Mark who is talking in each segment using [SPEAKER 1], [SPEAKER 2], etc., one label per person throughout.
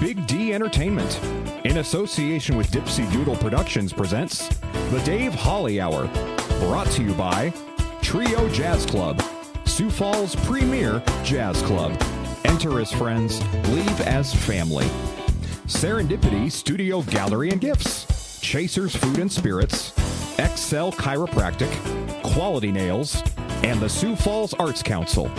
[SPEAKER 1] Big D Entertainment, in association with Dipsy Doodle Productions, presents The Dave Holly Hour, brought to you by Trio Jazz Club, Sioux Falls' premier jazz club. Enter as friends, leave as family. Serendipity Studio Gallery and Gifts, Chasers Food and Spirits, Excel Chiropractic, Quality Nails, and the Sioux Falls Arts Council.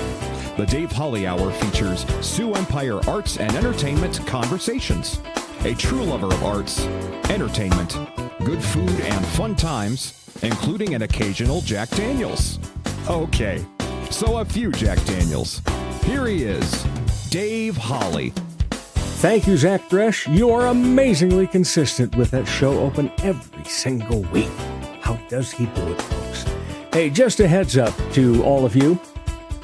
[SPEAKER 1] The Dave Holly Hour features Sioux Empire Arts and Entertainment Conversations. A true lover of arts, entertainment, good food, and fun times, including an occasional Jack Daniels. Okay, so a few Jack Daniels. Here he is, Dave Holly.
[SPEAKER 2] Thank you, Zach Dresch. You are amazingly consistent with that show open every single week. How does he do it, folks? Hey, just a heads up to all of you.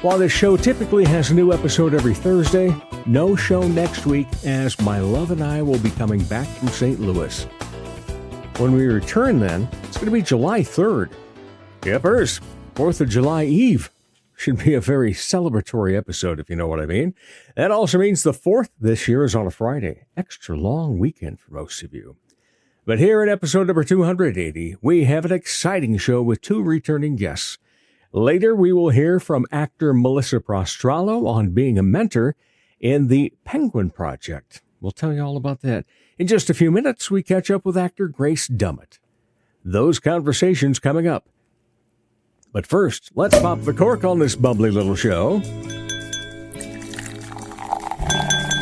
[SPEAKER 2] While this show typically has a new episode every Thursday, no show next week as my love and I will be coming back from St. Louis. When we return then, it's going to be July 3rd. Yippers, 4th of July Eve. Should be a very celebratory episode, if you know what I mean. That also means the 4th this year is on a Friday. Extra long weekend for most of you. But here in episode number 280, we have an exciting show with two returning guests. Later, we will hear from actor Melissa Prostrollo on being a mentor in the Penguiin Project. We'll tell you all about that. In just a few minutes, we catch up with actor Grace Dummitt. Those conversations coming up. But first, let's pop the cork on this bubbly little show.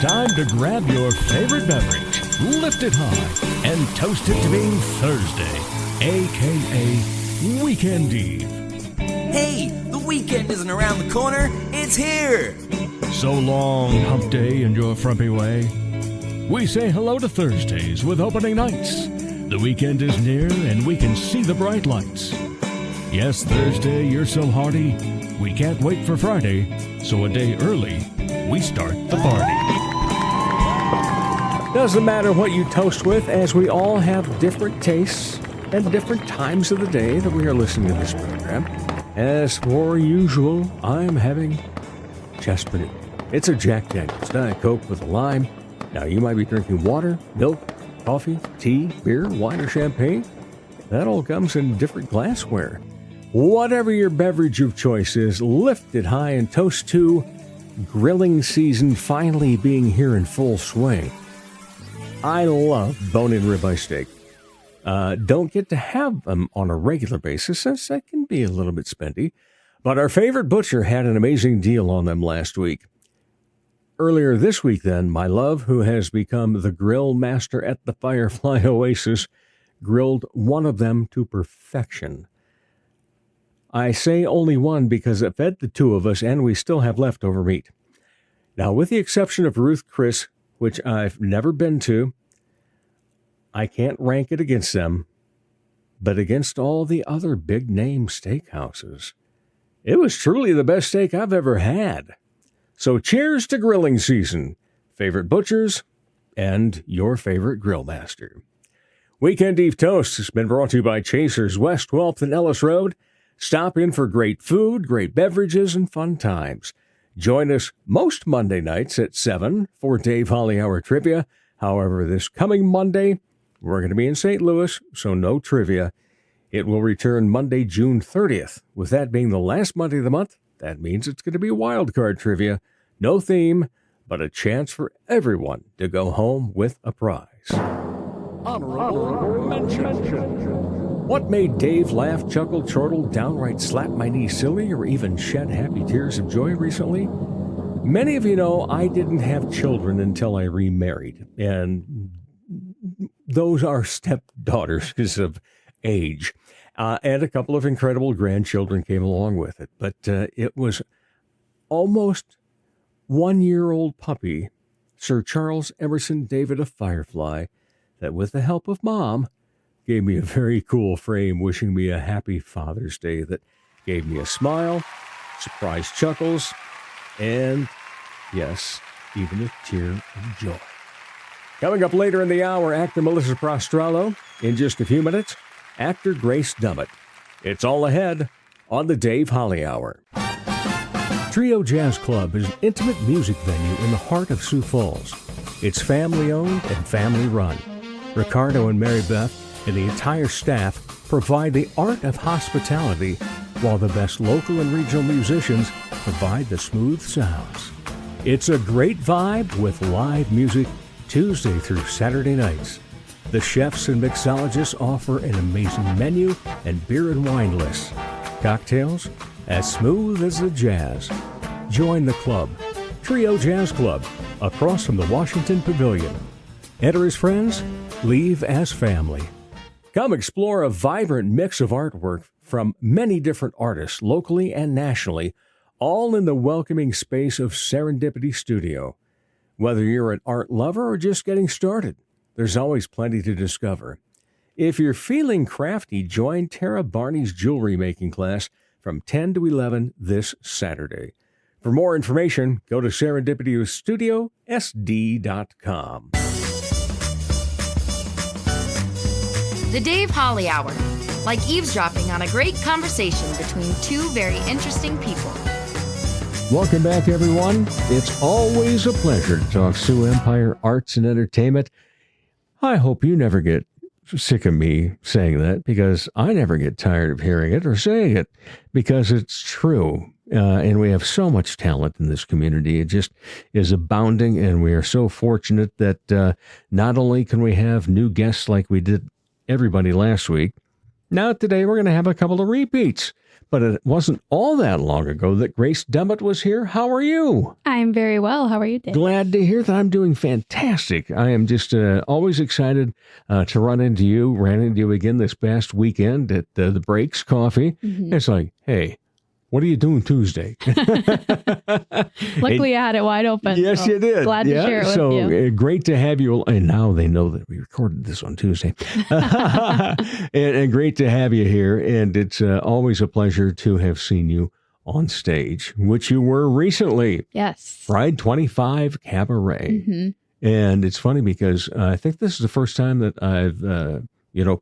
[SPEAKER 3] Time to grab your favorite beverage, lift it high, and toast it to being Thursday, a.k.a. Weekend Eve.
[SPEAKER 4] Hey, the weekend isn't around the corner, it's here!
[SPEAKER 3] So long, hump day and your frumpy way. We say hello to Thursdays with opening nights. The weekend is near and we can see the bright lights. Yes, Thursday, you're so hearty, we can't wait for Friday, so a day early, we start the party.
[SPEAKER 2] Doesn't matter what you toast with, as we all have different tastes and different times of the day that we are listening to this program. As for usual, I'm having Chespinut. It's a Jack Daniels Diet Coke with a lime. Now, you might be drinking water, milk, coffee, tea, beer, wine, or champagne. That all comes in different glassware. Whatever your beverage of choice is, lift it high and toast to grilling season finally being here in full swing. I love bone-in ribeye steak. Don't get to have them on a regular basis, as that can be a little bit spendy. But our favorite butcher had an amazing deal on them last week. Earlier this week, then, my love, who has become the grill master at the Firefly Oasis, grilled one of them to perfection. I say only one because it fed the two of us, and we still have leftover meat. Now, with the exception of Ruth Chris, which I've never been to, I can't rank it against them, but against all the other big-name steakhouses. It was truly the best steak I've ever had. So cheers to grilling season, favorite butchers, and your favorite grill master. Weekend Eve Toast has been brought to you by Chasers West 12th and Ellis Road. Stop in for great food, great beverages, and fun times. Join us most Monday nights at 7 for Dave Holly Hour Trivia. However, this coming Monday, we're going to be in St. Louis, so no trivia. It will return Monday, June 30th. With that being the last Monday of the month, that means it's going to be wild card trivia. No theme, but a chance for everyone to go home with a prize. Honorable mention. What made Dave laugh, chuckle, chortle, downright slap my knee silly, or even shed happy tears of joy recently? Many of you know I didn't have children until I remarried, and those are stepdaughters because of age. And a couple of incredible grandchildren came along with it. But it was almost 1-year-old puppy, Sir Charles Emerson David of Firefly, that with the help of Mom, gave me a very cool frame wishing me a happy Father's Day that gave me a smile, surprise chuckles, and, yes, even a tear of joy. Coming up later in the hour, actor Melissa Prostrollo. In just a few minutes, actor Grace Dummitt. It's all ahead on the Dave Holly Hour. Trio Jazz Club is an intimate music venue in the heart of Sioux Falls. It's family-owned and family-run. Ricardo and Mary Beth and the entire staff provide the art of hospitality, while the best local and regional musicians provide the smooth sounds. It's a great vibe with live music Tuesday through Saturday nights. The chefs and mixologists offer an amazing menu and beer and wine lists. Cocktails as smooth as the jazz. Join the club, Trio Jazz Club, across from the Washington Pavilion. Enter as friends, leave as family. Come explore a vibrant mix of artwork from many different artists, locally and nationally, all in the welcoming space of Serendipity Studio. Whether you're an art lover or just getting started, there's always plenty to discover. If you're feeling crafty, join Tara Barney's jewelry making class from 10 to 11 this Saturday. For more information, go to serendipitystudiosd.com.
[SPEAKER 5] The Dave Holly Hour, like eavesdropping on a great conversation between two very interesting people.
[SPEAKER 2] Welcome back, everyone. It's always a pleasure to talk Sioux Empire arts and entertainment. I hope you never get sick of me saying that, because I never get tired of hearing it or saying it, because it's true. And we have so much talent in this community. It just is abounding, and we are so fortunate that not only can we have new guests like we did everybody last week, now today we're going to have a couple of repeats. But it wasn't all that long ago that Grace Dummitt was here. How are you?
[SPEAKER 6] I'm very well. How are you, Dave?
[SPEAKER 2] Glad to hear that. I'm doing fantastic. I am just always excited to run into you. Ran into you again this past weekend at the Breaks Coffee. Mm-hmm. It's like, hey, what are you doing Tuesday?
[SPEAKER 6] Luckily, I had it wide open.
[SPEAKER 2] Yes, you did.
[SPEAKER 6] Glad to share it with you.
[SPEAKER 2] So great to have you. And now they know that we recorded this on Tuesday. and great to have you here. And it's always a pleasure to have seen you on stage, which you were recently.
[SPEAKER 6] Yes.
[SPEAKER 2] Pride 25 Cabaret. Mm-hmm. And it's funny because I think this is the first time that I've,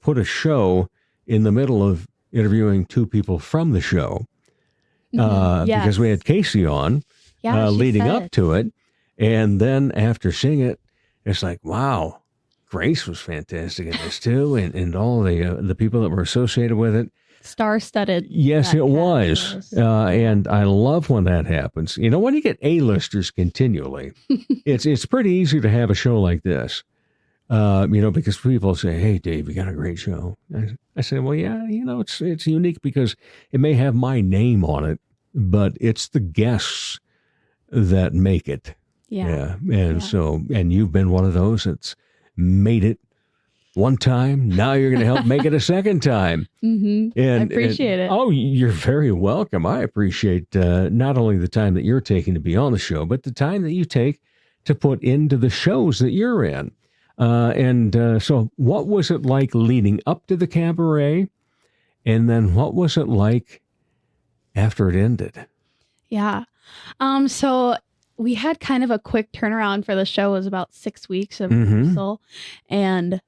[SPEAKER 2] put a show in the middle of interviewing two people from the show. Yes. Because we had Casey on leading up to it. And then after seeing it, it's like, wow, Grace was fantastic in this too. And all the people that were associated with it.
[SPEAKER 6] Star-studded.
[SPEAKER 2] Yes, it was. And I love when that happens. You know, when you get A-listers continually, it's pretty easy to have a show like this. Because people say, hey, Dave, you got a great show. I say, well, yeah, it's unique because it may have my name on it, but it's the guests that make it. Yeah. And you've been one of those that's made it one time. Now you're going to help make it a second time.
[SPEAKER 6] Mm-hmm. I appreciate it.
[SPEAKER 2] Oh, you're very welcome. I appreciate not only the time that you're taking to be on the show, but the time that you take to put into the shows that you're in. So what was it like leading up to the cabaret? And then what was it like after it ended?
[SPEAKER 6] Yeah. So we had kind of a quick turnaround for the show. It was about 6 weeks of rehearsal and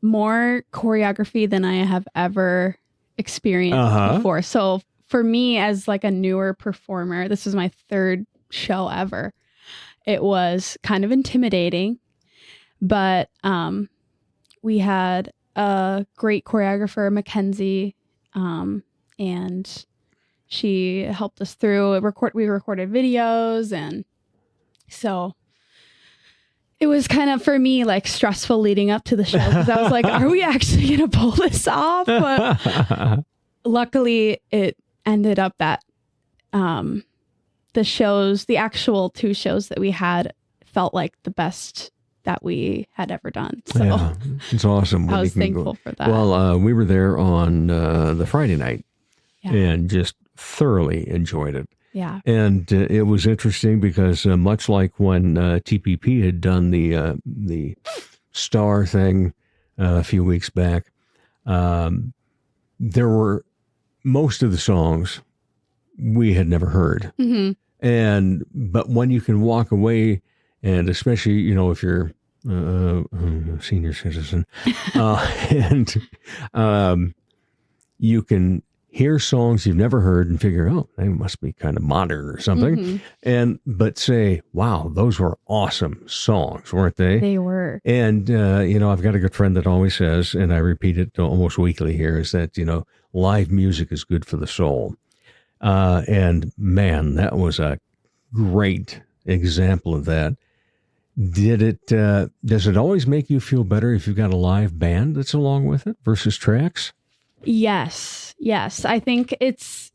[SPEAKER 6] more choreography than I have ever experienced before. So for me, as like a newer performer, this was my third show ever. It was kind of intimidating. But we had a great choreographer, Mackenzie, and she helped us through. We recorded videos, and so it was kind of, for me, like stressful leading up to the show, because I was like, are we actually going to pull this off? But luckily, it ended up that the actual 2 shows that we had felt like the best that we had ever done. So
[SPEAKER 2] yeah, it's awesome.
[SPEAKER 6] I was thankful for that.
[SPEAKER 2] Well, we were there on the Friday night and just thoroughly enjoyed it.
[SPEAKER 6] Yeah.
[SPEAKER 2] And it was interesting because much like when TPP had done the star thing a few weeks back, there were most of the songs we had never heard. Mm-hmm. But when you can walk away, and especially, if you're a senior citizen, and you can hear songs you've never heard and figure, oh, they must be kind of modern or something. But say, wow, those were awesome songs, weren't they?
[SPEAKER 6] They were.
[SPEAKER 2] And, I've got a good friend that always says, and I repeat it almost weekly here, is that, live music is good for the soul. And man, that was a great example of that. Does it always make you feel better if you've got a live band that's along with it versus tracks?
[SPEAKER 6] Yes. I think it's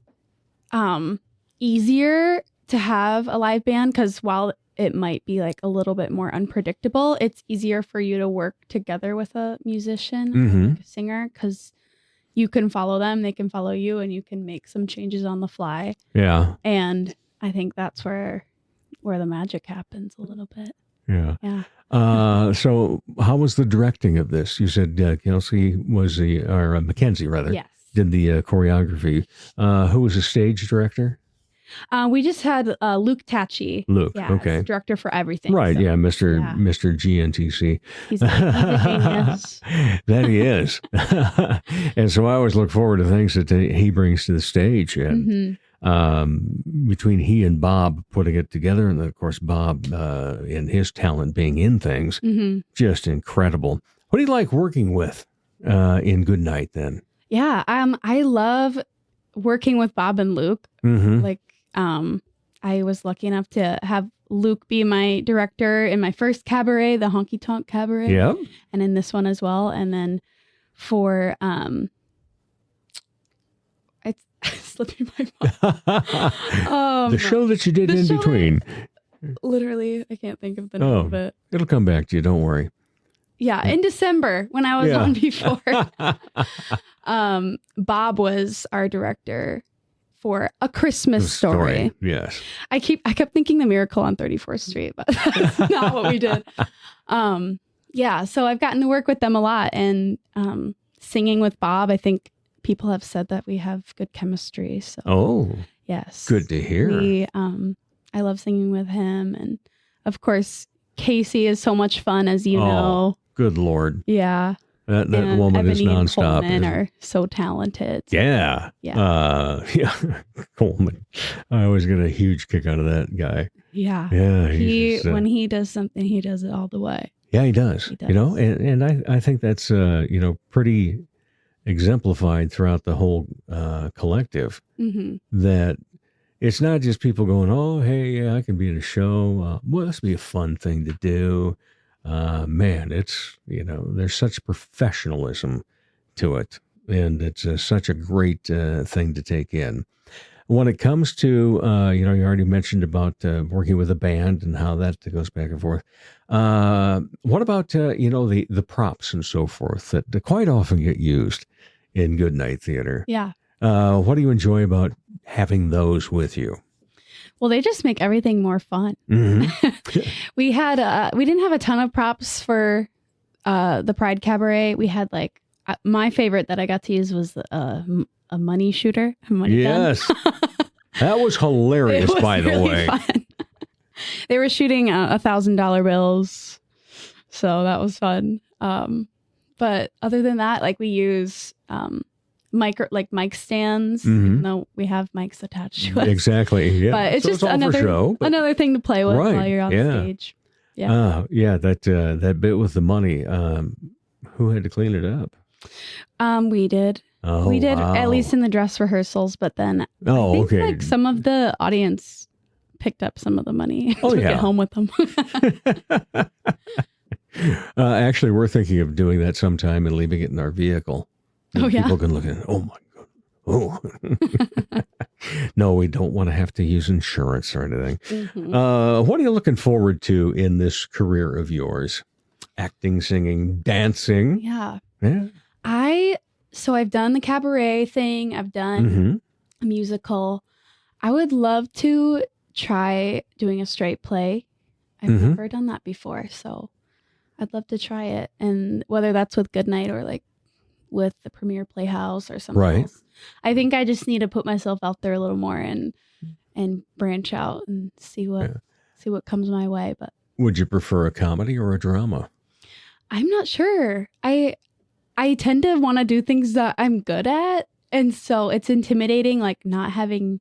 [SPEAKER 6] easier to have a live band because while it might be like a little bit more unpredictable, it's easier for you to work together with a musician, like a singer, because you can follow them, they can follow you, and you can make some changes on the fly. Yeah. And I think that's where the magic happens a little bit.
[SPEAKER 2] Yeah. So how was the directing of this? You said Kelsey was Mackenzie rather.
[SPEAKER 6] Yes.
[SPEAKER 2] Did the choreography. Who was the stage director?
[SPEAKER 6] We just had Luke Tachi.
[SPEAKER 2] Luke,
[SPEAKER 6] yeah,
[SPEAKER 2] okay.
[SPEAKER 6] Director for everything.
[SPEAKER 2] Right,
[SPEAKER 6] so,
[SPEAKER 2] Mr. GNTC.
[SPEAKER 6] He's a genius.
[SPEAKER 2] That he is. And so I always look forward to things that he brings to the stage. And between he and Bob putting it together, and then, of course, Bob and his talent being in things, just incredible. What do you like working with in Goodnight then?
[SPEAKER 6] Yeah, I love working with Bob and Luke. Like, I was lucky enough to have Luke be my director in my first cabaret, the Honky Tonk Cabaret.
[SPEAKER 2] Yep.
[SPEAKER 6] And in this one as well. And then for it's slipping my mind.
[SPEAKER 2] The show that you did in between.
[SPEAKER 6] Literally, I can't think of the name of it.
[SPEAKER 2] It'll come back to you. Don't worry.
[SPEAKER 6] Yeah, in December when I was on before. Bob was our director for A Christmas Story.
[SPEAKER 2] Yes.
[SPEAKER 6] I kept thinking The Miracle on 34th Street, but that's not what we did. So I've gotten to work with them a lot, and singing with Bob, I think people have said that we have good chemistry. So yes.
[SPEAKER 2] Good to hear.
[SPEAKER 6] I love singing with him, and of course Casey is so much fun, as you know.
[SPEAKER 2] Good Lord.
[SPEAKER 6] Yeah.
[SPEAKER 2] That woman
[SPEAKER 6] Ebony
[SPEAKER 2] is nonstop.
[SPEAKER 6] And Coleman are so talented.
[SPEAKER 2] Yeah. Coleman. I always get a huge kick out of that guy.
[SPEAKER 6] Yeah.
[SPEAKER 2] Yeah.
[SPEAKER 6] When he does something, he does it all the way.
[SPEAKER 2] Yeah, he does. And I think that's pretty exemplified throughout the whole collective. That it's not just people going, oh, hey, yeah, I can be in a show. Well, this would be a fun thing to do. Man, it's, there's such professionalism to it, and it's such a great thing to take in. When it comes to, you already mentioned about working with a band and how that goes back and forth. What about, the props and so forth that quite often get used in Goodnight Theater?
[SPEAKER 6] Yeah.
[SPEAKER 2] What do you enjoy about having those with you?
[SPEAKER 6] Well, they just make everything more fun. We didn't have a ton of props for the Pride Cabaret. We had my favorite that I got to use was a money shooter. A money gun.
[SPEAKER 2] That was hilarious, by the way.
[SPEAKER 6] Fun. They were shooting $1,000 bills, so that was fun. But other than that, we use mic stands, even though we have mics attached to it.
[SPEAKER 2] Exactly. Yeah.
[SPEAKER 6] But it's just another thing to play with while you're on stage. Yeah.
[SPEAKER 2] That bit with the money. Who had to clean it up?
[SPEAKER 6] We did.
[SPEAKER 2] Oh,
[SPEAKER 6] we did,
[SPEAKER 2] wow.
[SPEAKER 6] at least in the dress rehearsals, but then I think some of the audience picked up some of the money and took it home with them.
[SPEAKER 2] Actually, we're thinking of doing that sometime and leaving it in our vehicle. People can look at it. Oh my God. Oh. No, we don't want to have to use insurance or anything. What are you looking forward to in this career of yours? Acting, singing, dancing.
[SPEAKER 6] Yeah.
[SPEAKER 2] Yeah.
[SPEAKER 6] I've done the cabaret thing. I've done a musical. I would love to try doing a straight play. I've never done that before, so I'd love to try it. And whether that's with Goodnight or with the Premier Playhouse or something else. I think I just need to put myself out there a little more and branch out and see what comes my way. But
[SPEAKER 2] would you prefer a comedy or a drama?
[SPEAKER 6] I'm not sure. I tend to want to do things that I'm good at, And so it's intimidating, like not having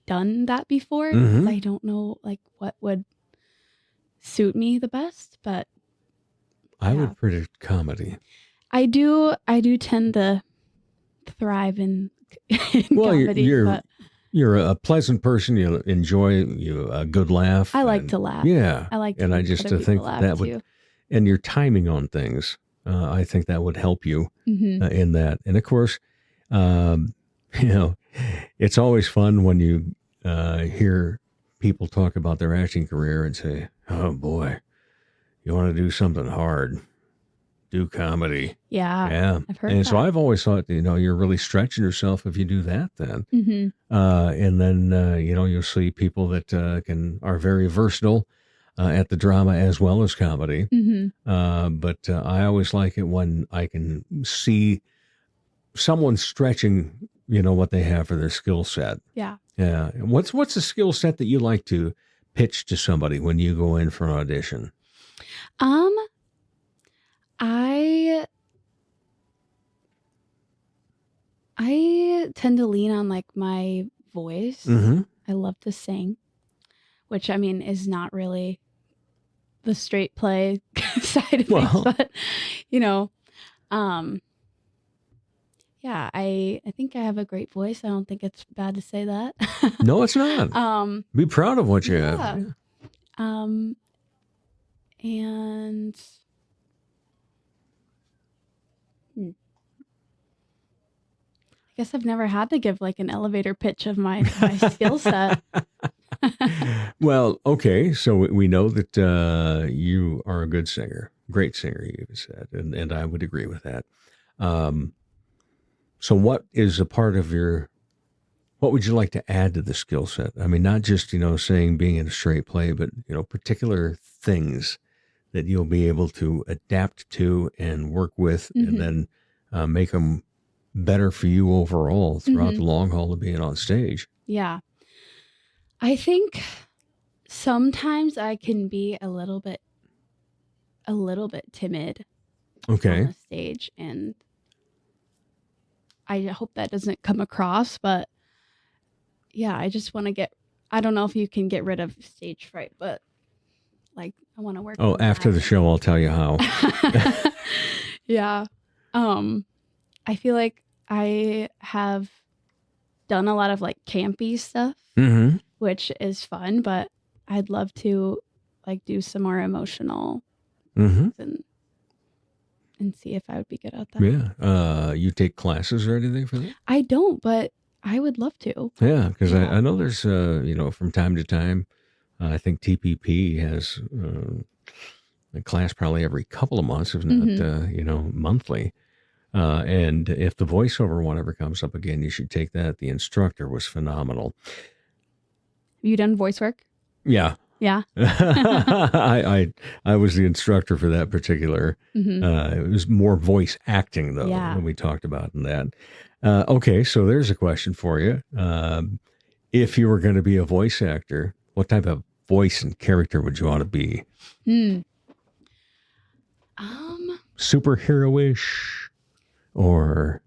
[SPEAKER 6] done that before.
[SPEAKER 2] Mhm.
[SPEAKER 6] I don't know like what would suit me the best, but
[SPEAKER 2] I
[SPEAKER 6] Yeah.
[SPEAKER 2] would predict comedy.
[SPEAKER 6] I do tend to thrive in, in
[SPEAKER 2] Well,
[SPEAKER 6] comedy.
[SPEAKER 2] you're a pleasant person. You enjoy a good laugh.
[SPEAKER 6] I like
[SPEAKER 2] and-
[SPEAKER 6] to laugh.
[SPEAKER 2] Yeah,
[SPEAKER 6] I like to
[SPEAKER 2] and I
[SPEAKER 6] make
[SPEAKER 2] just
[SPEAKER 6] other
[SPEAKER 2] think
[SPEAKER 6] people laugh,
[SPEAKER 2] that would,
[SPEAKER 6] too.
[SPEAKER 2] and your timing on things. I think that would help you
[SPEAKER 6] Mhm.
[SPEAKER 2] in that. And of course, you know, it's always fun when you hear people talk about their acting career and say, "Oh boy, you want to do something hard? Do comedy."
[SPEAKER 6] Yeah.
[SPEAKER 2] Yeah,
[SPEAKER 6] I've heard
[SPEAKER 2] and so
[SPEAKER 6] that.
[SPEAKER 2] I've always thought, you're really stretching yourself if you do that. Then,
[SPEAKER 6] Mhm.
[SPEAKER 2] and then you'll see people that are very versatile at the drama as well as comedy.
[SPEAKER 6] Mhm.
[SPEAKER 2] But I always like it when I can see someone stretching, what they have for their skill set.
[SPEAKER 6] Yeah.
[SPEAKER 2] Yeah. What's a skill set that you like to pitch to somebody when you go in for an audition?
[SPEAKER 6] I tend to lean on like my voice.
[SPEAKER 2] Mm-hmm.
[SPEAKER 6] I love to sing, which I mean is not really the straight play side of
[SPEAKER 2] Well.
[SPEAKER 6] things, but yeah, I think I have a great voice. I don't think it's bad to say that.
[SPEAKER 2] No, it's not. Be proud of what you
[SPEAKER 6] yeah.
[SPEAKER 2] have.
[SPEAKER 6] And I guess I've never had to give like an elevator pitch of my skill set.
[SPEAKER 2] Well, okay. So we know that you are a good singer, great singer, you said, and I would agree with that. So what is a part of what would you like to add to the skill set? I mean, not just, saying being in a straight play, but, particular things that you'll be able to adapt to and work with and then make them better for you overall throughout the long haul of being on stage.
[SPEAKER 6] Yeah. I think sometimes I can be a little bit timid
[SPEAKER 2] Okay.
[SPEAKER 6] on the stage, and I hope that doesn't come across, but yeah, I just want to I don't know if you can get rid of stage fright, but like I want to work.
[SPEAKER 2] Oh,
[SPEAKER 6] on
[SPEAKER 2] after
[SPEAKER 6] that.
[SPEAKER 2] the show, I'll tell you how.
[SPEAKER 6] Yeah. I feel like I have done a lot of like campy stuff,
[SPEAKER 2] Mm-hmm.
[SPEAKER 6] which is fun, but I'd love to like do some more emotional
[SPEAKER 2] Mm-hmm.
[SPEAKER 6] and see if I would be good at that.
[SPEAKER 2] Yeah. You take classes or anything for that?
[SPEAKER 6] I don't, but I would love to.
[SPEAKER 2] Yeah, because
[SPEAKER 6] Yeah.
[SPEAKER 2] I know there's, from time to time, I think TPP has a class probably every couple of months, if not, monthly. And if the voiceover one ever comes up again, you should take that. The instructor was phenomenal.
[SPEAKER 6] Have you done voice work?
[SPEAKER 2] Yeah.
[SPEAKER 6] Yeah.
[SPEAKER 2] I was the instructor for that particular. It was more voice acting though,
[SPEAKER 6] Yeah.
[SPEAKER 2] than we talked about in that. Okay, so there's a question for you. If you were going to be a voice actor, what type of voice and character would you want to be? Superhero-ish or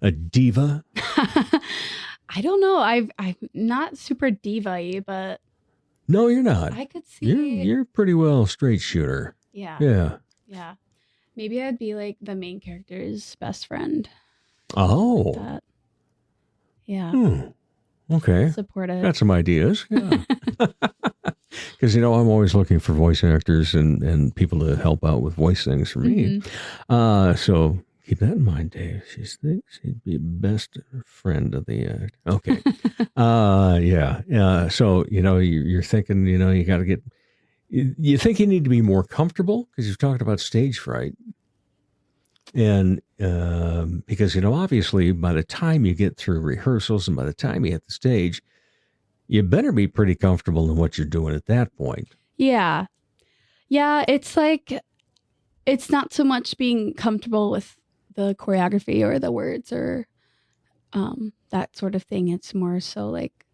[SPEAKER 2] a diva?
[SPEAKER 6] I don't know. I'm not super diva-y, but
[SPEAKER 2] No, you're not.
[SPEAKER 6] I could see.
[SPEAKER 2] You're pretty well straight shooter.
[SPEAKER 6] Yeah.
[SPEAKER 2] Yeah.
[SPEAKER 6] Maybe I'd be like the main character's best friend.
[SPEAKER 2] Oh.
[SPEAKER 6] That. Yeah.
[SPEAKER 2] Okay.
[SPEAKER 6] Supportive.
[SPEAKER 2] Got some ideas. Yeah. Because, I'm always looking for voice actors and people to help out with voice things for me. So keep that in mind, Dave. She thinks she'd be best friend of the act. Okay. Yeah. So, you're thinking, you got to get, you think you need to be more comfortable because you've talked about stage fright. And because, obviously by the time you get through rehearsals and by the time you hit the stage, you better be pretty comfortable in what you're doing at that point.
[SPEAKER 6] Yeah. Yeah. It's like, it's not so much being comfortable with the choreography or the words or that sort of thing. It's more so like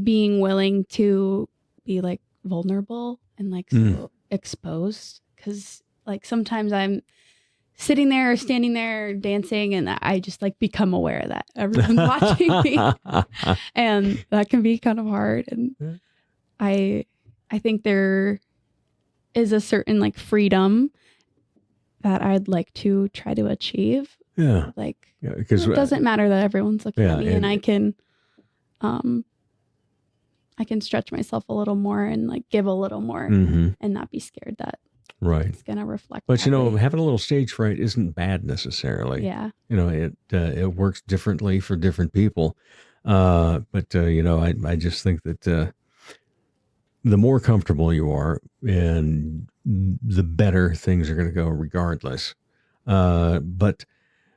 [SPEAKER 6] being willing to be like vulnerable and like so exposed. Because like sometimes I'm sitting there or standing there dancing, and I just like become aware that everyone's watching me, and that can be kind of hard. And I think there is a certain like freedom that I'd like to try to achieve.
[SPEAKER 2] Yeah.
[SPEAKER 6] Like,
[SPEAKER 2] because
[SPEAKER 6] it doesn't matter that everyone's looking at me, and I can stretch myself a little more and like give a little more and not be scared that it's going to reflect.
[SPEAKER 2] But, having a little stage fright isn't bad necessarily.
[SPEAKER 6] Yeah.
[SPEAKER 2] It works differently for different people. I just think that the more comfortable you are, and the better things are going to go regardless. But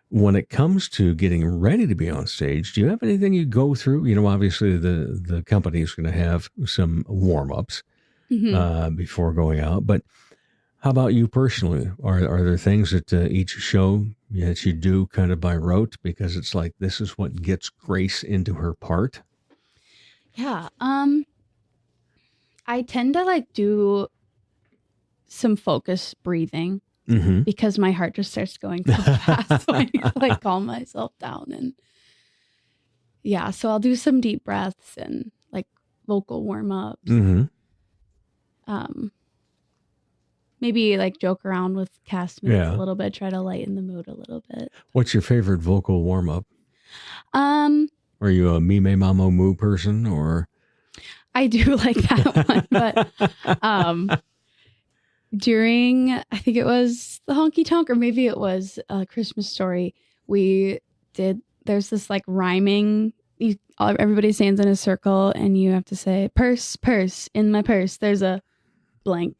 [SPEAKER 2] when it comes to getting ready to be on stage, do you have anything you go through? Obviously the company is going to have some warm-ups before going out. But how about you personally? Are there things that each show that you do kind of by rote because it's like this is what gets Grace into her part?
[SPEAKER 6] Yeah. I tend to like do some focused breathing. Because my heart just starts going so fast. So I need to like calm myself down. And yeah, so I'll do some deep breaths and like vocal warm-ups. Maybe like joke around with castmates a little bit, try to lighten the mood a little bit.
[SPEAKER 2] What's your favorite vocal warm-up?
[SPEAKER 6] Are
[SPEAKER 2] you a me, me, mamo, moo person, or?
[SPEAKER 6] I do like that one, but during, I think it was the Honky Tonk, or maybe it was a Christmas Story, there's this like rhyming, everybody stands in a circle and you have to say, purse, purse, in my purse, there's a blank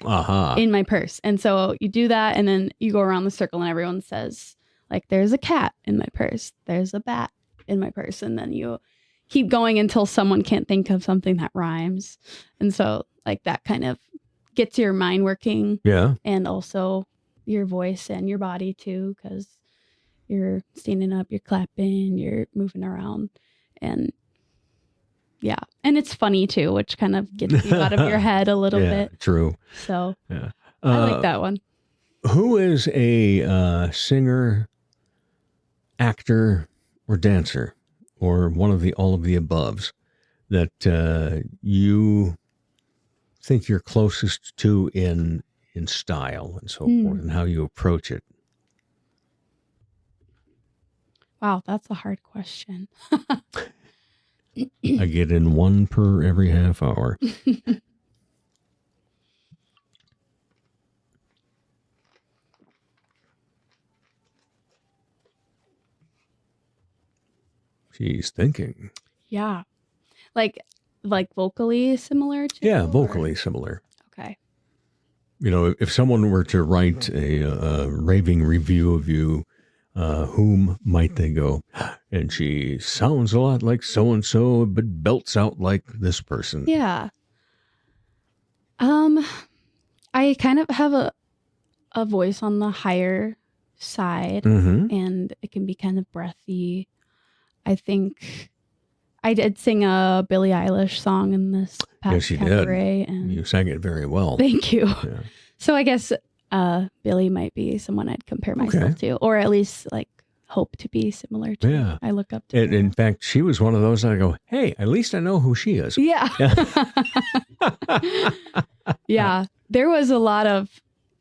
[SPEAKER 6] in my purse. And so you do that, and then you go around the circle and everyone says, like, there's a cat in my purse, there's a bat in my purse. And then you keep going until someone can't think of something that rhymes. And so like that kind of gets your mind working. Yeah. And also your voice and your body too, because you're standing up, you're clapping, you're moving around. And yeah. And it's funny too, which kind of gets you out of your head a little bit.
[SPEAKER 2] True.
[SPEAKER 6] So I like that one.
[SPEAKER 2] Who is a singer, actor, or dancer, or one of all of the aboves that you think you're closest to in style and so forth, and how you approach it?
[SPEAKER 6] Wow, that's a hard question.
[SPEAKER 2] I get in one per every half hour. She's thinking.
[SPEAKER 6] Yeah. Like vocally similar to?
[SPEAKER 2] Yeah, vocally similar.
[SPEAKER 6] Okay.
[SPEAKER 2] If someone were to write a raving review of you, whom might they go? And she sounds a lot like so-and-so, but belts out like this person.
[SPEAKER 6] Yeah. I kind of have a voice on the higher side, and it can be kind of breathy. I think I did sing a Billie Eilish song in this past cabaret. And
[SPEAKER 2] you sang it very well.
[SPEAKER 6] Thank you. Yeah. So I guess Billie might be someone I'd compare myself to, or at least like hope to be similar to.
[SPEAKER 2] Yeah.
[SPEAKER 6] I look up to her.
[SPEAKER 2] In fact, she was one of those that I go, hey, at least I know who she is.
[SPEAKER 6] Yeah. Yeah. There was a lot of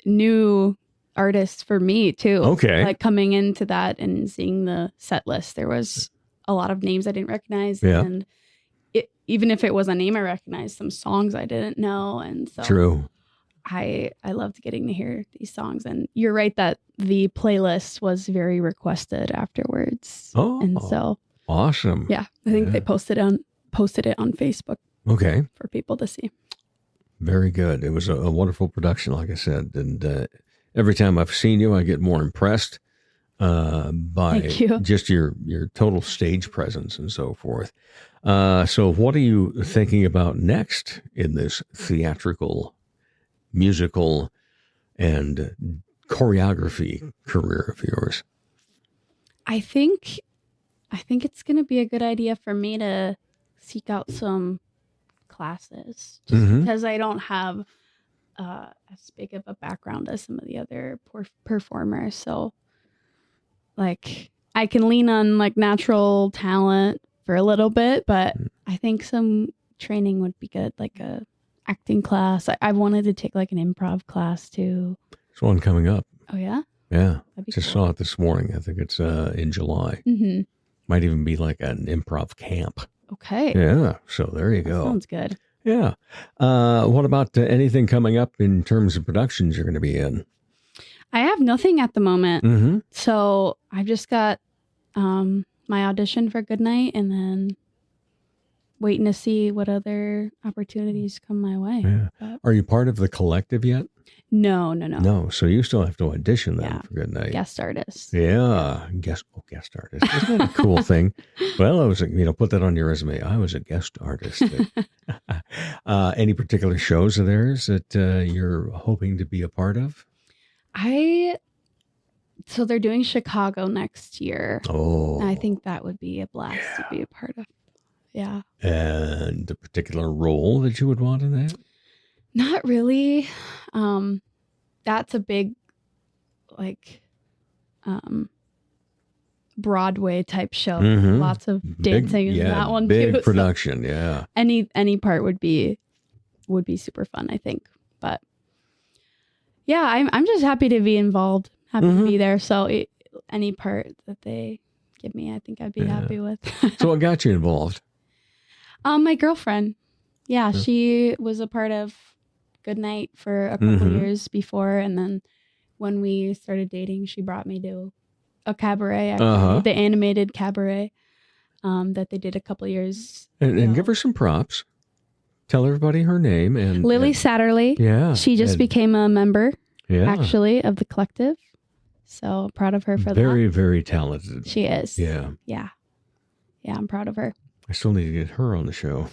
[SPEAKER 6] new artists for me too.
[SPEAKER 2] Okay.
[SPEAKER 6] Like coming into that and seeing the set list, there was a lot of names I didn't recognize. Yeah. And even if it was a name I recognized, some songs I didn't know. And so
[SPEAKER 2] true.
[SPEAKER 6] I loved getting to hear these songs. And you're right that the playlist was very requested afterwards.
[SPEAKER 2] Oh,
[SPEAKER 6] and so
[SPEAKER 2] awesome.
[SPEAKER 6] Yeah. I think they posted it on Facebook.
[SPEAKER 2] Okay.
[SPEAKER 6] For people to see.
[SPEAKER 2] Very good. It was a wonderful production, like I said. And every time I've seen you, I get more impressed by just your total stage presence and so forth. So what are you thinking about next in this theatrical, musical, and choreography career of yours?
[SPEAKER 6] I think it's going to be a good idea for me to seek out some classes, just because I don't have as big of a background as some of the other performers. So like I can lean on like natural talent for a little bit, but I think some training would be good, like a acting class. I wanted to take like an improv class too.
[SPEAKER 2] There's one coming up.
[SPEAKER 6] Oh yeah?
[SPEAKER 2] Yeah.
[SPEAKER 6] That'd be
[SPEAKER 2] Just
[SPEAKER 6] cool.
[SPEAKER 2] saw it this morning. I think it's in July.
[SPEAKER 6] Mm-hmm.
[SPEAKER 2] Might even be like an improv camp.
[SPEAKER 6] Okay.
[SPEAKER 2] Yeah. So there you
[SPEAKER 6] That
[SPEAKER 2] go.
[SPEAKER 6] sounds good.
[SPEAKER 2] Yeah. What about anything coming up in terms of productions you're going to be in?
[SPEAKER 6] I have nothing at the moment.
[SPEAKER 2] Mm-hmm.
[SPEAKER 6] So I've just got my audition for Goodnight and then waiting to see what other opportunities come my way.
[SPEAKER 2] Yeah.
[SPEAKER 6] But
[SPEAKER 2] Are you part of the collective yet?
[SPEAKER 6] no.
[SPEAKER 2] No. So you still have to audition then
[SPEAKER 6] Yeah.
[SPEAKER 2] for Good Night.
[SPEAKER 6] Guest artist.
[SPEAKER 2] Yeah. Guest artist. Isn't that a cool thing? Well, I was, put that on your resume. I was a guest artist. Any particular shows of theirs that you're hoping to be a part of?
[SPEAKER 6] So they're doing Chicago next year.
[SPEAKER 2] Oh.
[SPEAKER 6] And I think that would be a blast to be a part of. Yeah.
[SPEAKER 2] And a particular role that you would want in that?
[SPEAKER 6] Not really. That's a big, like, Broadway type show.
[SPEAKER 2] Mhm.
[SPEAKER 6] Lots of dancing in that one
[SPEAKER 2] big
[SPEAKER 6] too. So
[SPEAKER 2] production, yeah.
[SPEAKER 6] any part would be super fun, I think. But yeah, I'm just happy to be involved. Happy to be there. So any part that they give me, I think I'd be happy with.
[SPEAKER 2] So what got you involved?
[SPEAKER 6] My girlfriend. Yeah, she was a part of Goodnight for a couple years before, and then when we started dating, she brought me to a cabaret, actually, the animated cabaret that they did a couple years
[SPEAKER 2] And
[SPEAKER 6] ago.
[SPEAKER 2] give her some props. Tell everybody her name. And
[SPEAKER 6] Lily Satterley.
[SPEAKER 2] Yeah.
[SPEAKER 6] She just
[SPEAKER 2] and-
[SPEAKER 6] became a member,
[SPEAKER 2] yeah.
[SPEAKER 6] actually, of the collective. So proud of her for
[SPEAKER 2] Very,
[SPEAKER 6] that.
[SPEAKER 2] very talented.
[SPEAKER 6] She is.
[SPEAKER 2] Yeah.
[SPEAKER 6] Yeah. Yeah, I'm proud of her.
[SPEAKER 2] I still need to get her on the show.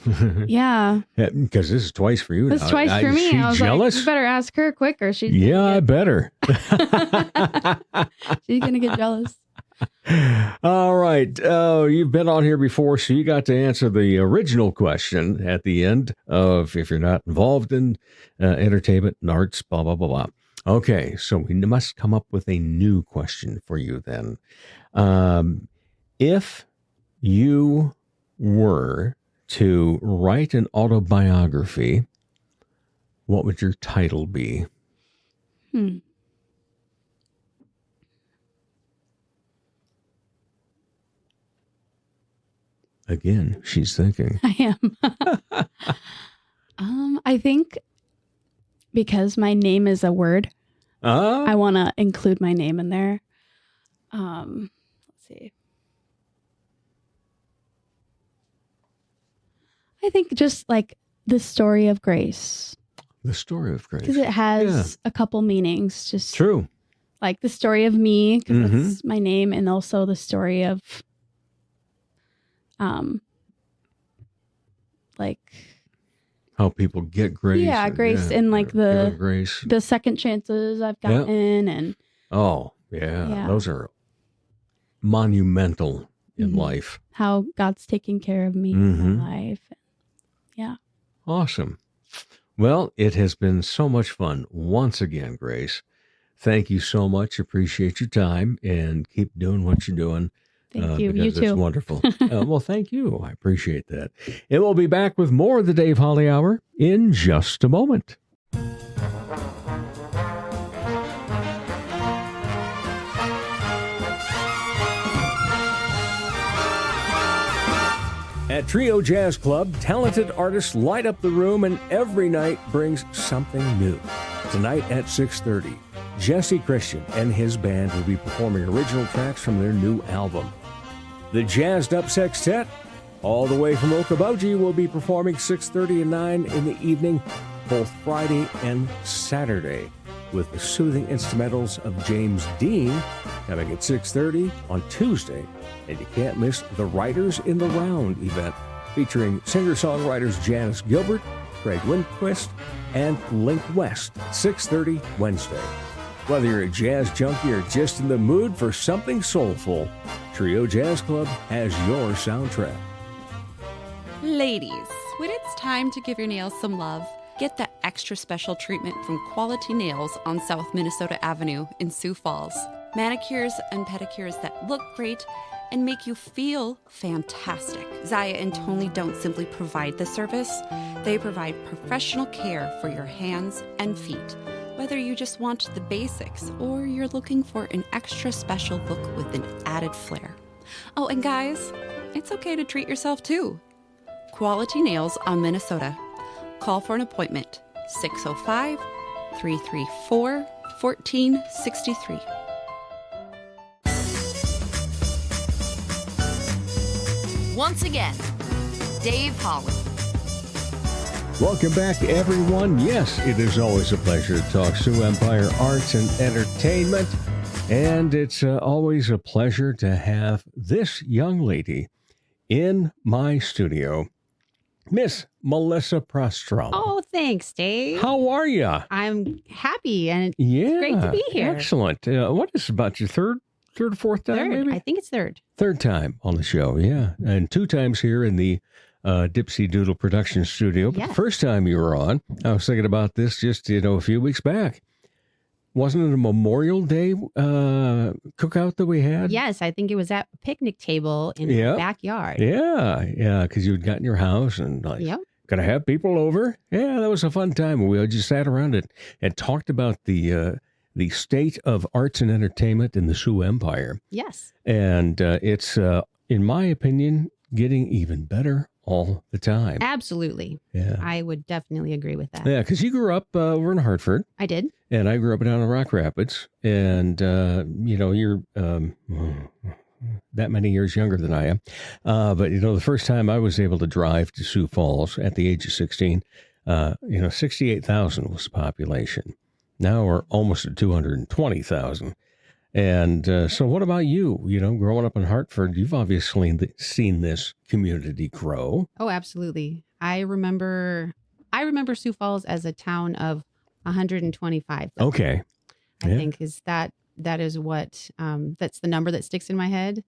[SPEAKER 6] Yeah.
[SPEAKER 2] Because this is twice for you
[SPEAKER 6] That's
[SPEAKER 2] now.
[SPEAKER 6] twice for me.
[SPEAKER 2] She
[SPEAKER 6] I was
[SPEAKER 2] jealous?
[SPEAKER 6] like, you better ask her quick or she's
[SPEAKER 2] Yeah, I better.
[SPEAKER 6] she's going to get jealous.
[SPEAKER 2] All right. Oh, you've been on here before, so you got to answer the original question at the end of if you're not involved in entertainment and arts, blah, blah, blah, blah. Okay, so we must come up with a new question for you then. If you were to write an autobiography, what would your title be? Again, she's thinking.
[SPEAKER 6] I am. I think because my name is a word, I want to include my name in there. Let's see. I think just like the story of Grace,
[SPEAKER 2] The story of Grace.
[SPEAKER 6] because it has a couple meanings. Just
[SPEAKER 2] True.
[SPEAKER 6] like the story of me, because
[SPEAKER 2] Mhm.
[SPEAKER 6] that's my name, and also the story of, like
[SPEAKER 2] How people get grace.
[SPEAKER 6] Yeah, grace and, like,
[SPEAKER 2] give grace.
[SPEAKER 6] the second chances I've gotten, and
[SPEAKER 2] Oh, yeah.
[SPEAKER 6] Yeah.
[SPEAKER 2] Those are monumental in
[SPEAKER 6] Mhm.
[SPEAKER 2] life.
[SPEAKER 6] how God's taking care of me in
[SPEAKER 2] Mhm.
[SPEAKER 6] my life. Yeah.
[SPEAKER 2] Awesome. Well, it has been so much fun once again, Grace. Thank you so much. Appreciate your time and keep doing what you're doing.
[SPEAKER 6] Thank you.
[SPEAKER 2] Because
[SPEAKER 6] You
[SPEAKER 2] it's
[SPEAKER 6] too.
[SPEAKER 2] wonderful. Well, thank you. I appreciate that. And we'll be back with more of the Dave Holly Hour in just a moment. At Trio Jazz Club, talented artists light up the room and every night brings something new. Tonight at 6:30, Jesse Christian and his band will be performing original tracks from their new album. The Jazzed Up Sextet, all the way from Okoboji, will be performing 6:30 and 9 in the evening, both Friday and Saturday, with the soothing instrumentals of James Dean coming at 6:30 on Tuesday. And you can't miss the Writers in the Round event, featuring singer-songwriters Janice Gilbert, Craig Lindquist, and Link West, 6:30 Wednesday. Whether you're a jazz junkie or just in the mood for something soulful, Trio Jazz Club has your soundtrack.
[SPEAKER 7] Ladies, when it's time to give your nails some love, get that extra special treatment from Quality Nails on South Minnesota Avenue in Sioux Falls. manicures and pedicures that look great and make you feel fantastic. Zaya and Tony don't simply provide the service, they provide professional care for your hands and feet. Whether you just want the basics or you're looking for an extra special look with an added flair. Oh, and guys, it's okay to treat yourself too. Quality Nails on Minnesota. Call for an appointment, 605-334-1463.
[SPEAKER 5] Once again, Dave Holly.
[SPEAKER 2] Welcome back, everyone. Yes, it is always a pleasure to talk Sioux Empire arts and entertainment. And it's always a pleasure to have this young lady in my studio, Miss Melissa Prostrollo.
[SPEAKER 8] Oh, thanks, Dave.
[SPEAKER 2] How are you?
[SPEAKER 8] I'm happy, and it's great to be here.
[SPEAKER 2] Excellent. What is about your third or fourth time, maybe?
[SPEAKER 8] I think it's third.
[SPEAKER 2] Third time on the show, yeah. And 2 times here in the Dipsy Doodle production studio. But
[SPEAKER 8] Yes.
[SPEAKER 2] the first time you were on, I was thinking about this just, a few weeks back. Wasn't it a Memorial Day cookout that we had?
[SPEAKER 8] Yes, I think it was at a picnic table in
[SPEAKER 2] Yep.
[SPEAKER 8] the backyard.
[SPEAKER 2] Yeah, because you had gotten your house and
[SPEAKER 8] Yep.
[SPEAKER 2] gonna have people over. Yeah, that was a fun time. We all just sat around it and talked about the state of arts and entertainment in the Sioux Empire.
[SPEAKER 8] Yes.
[SPEAKER 2] And it's, in my opinion, getting even better all the time.
[SPEAKER 8] Absolutely.
[SPEAKER 2] Yeah.
[SPEAKER 8] I would definitely agree with that.
[SPEAKER 2] Yeah, because you grew up over in Hartford,
[SPEAKER 8] I did.
[SPEAKER 2] and I grew up down in Rock Rapids, and you're that many years younger than I am. But the first time I was able to drive to Sioux Falls at the age of 16, 68,000 was the population. Now we're almost at 220,000. And so what about you? Growing up in Hartford, you've obviously seen this community grow.
[SPEAKER 8] Oh, absolutely. I remember Sioux Falls as a town of 125.
[SPEAKER 2] Okay.
[SPEAKER 8] I think that is what that's the number that sticks in my head.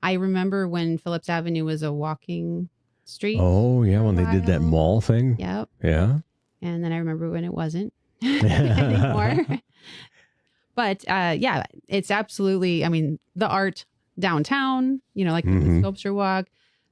[SPEAKER 8] I remember when Phillips Avenue was a walking street.
[SPEAKER 2] Oh, yeah, when they did that
[SPEAKER 8] while.
[SPEAKER 2] mall thing.
[SPEAKER 8] Yep.
[SPEAKER 2] Yeah.
[SPEAKER 8] And then I remember when it wasn't anymore. But yeah, it's absolutely, the art downtown, like the sculpture walk,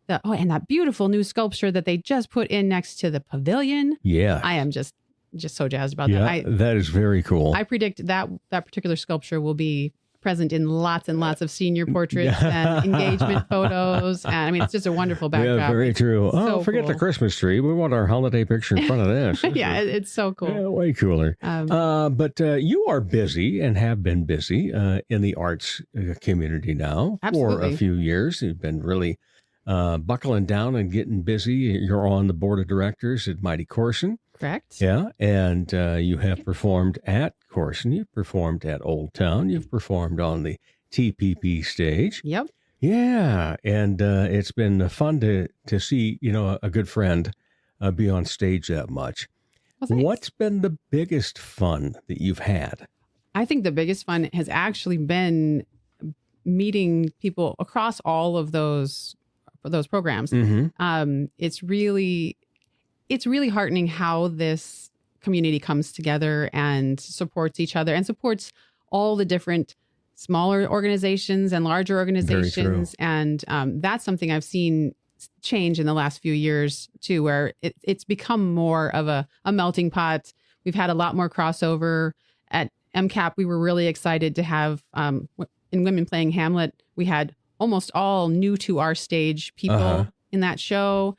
[SPEAKER 8] and that beautiful new sculpture that they just put in next to the pavilion.
[SPEAKER 2] Yeah.
[SPEAKER 8] I am just so jazzed about that.
[SPEAKER 2] That is very cool.
[SPEAKER 8] I predict that particular sculpture will be present in lots and lots of senior portraits and engagement photos. And it's just a wonderful backdrop.
[SPEAKER 2] Yeah, very true.
[SPEAKER 8] So
[SPEAKER 2] forget
[SPEAKER 8] cool.
[SPEAKER 2] the Christmas tree. We want our holiday picture in front of this.
[SPEAKER 8] Yeah, it's so cool.
[SPEAKER 2] Yeah, way cooler. But you are busy and have been busy in the arts community now for
[SPEAKER 8] Absolutely.
[SPEAKER 2] a few years. You've been really buckling down and getting busy. You're on the board of directors at Mighty Corson.
[SPEAKER 8] Correct.
[SPEAKER 2] Yeah, and you have performed at Corson. You've performed at Old Town. You've performed on the TPP stage.
[SPEAKER 8] Yep.
[SPEAKER 2] Yeah, and it's been fun to see, a good friend be on stage that much.
[SPEAKER 8] Well, thanks.
[SPEAKER 2] What's been the biggest fun that you've had?
[SPEAKER 8] I think the biggest fun has actually been meeting people across all of those programs.
[SPEAKER 2] Mm-hmm.
[SPEAKER 8] It's really heartening how this community comes together and supports each other and supports all the different smaller organizations and larger organizations. And that's something I've seen change in the last few years too, where it's become more of a melting pot. We've had a lot more crossover. At MCAP, we were really excited to have, in Women Playing Hamlet, we had almost all new to our stage people in that show,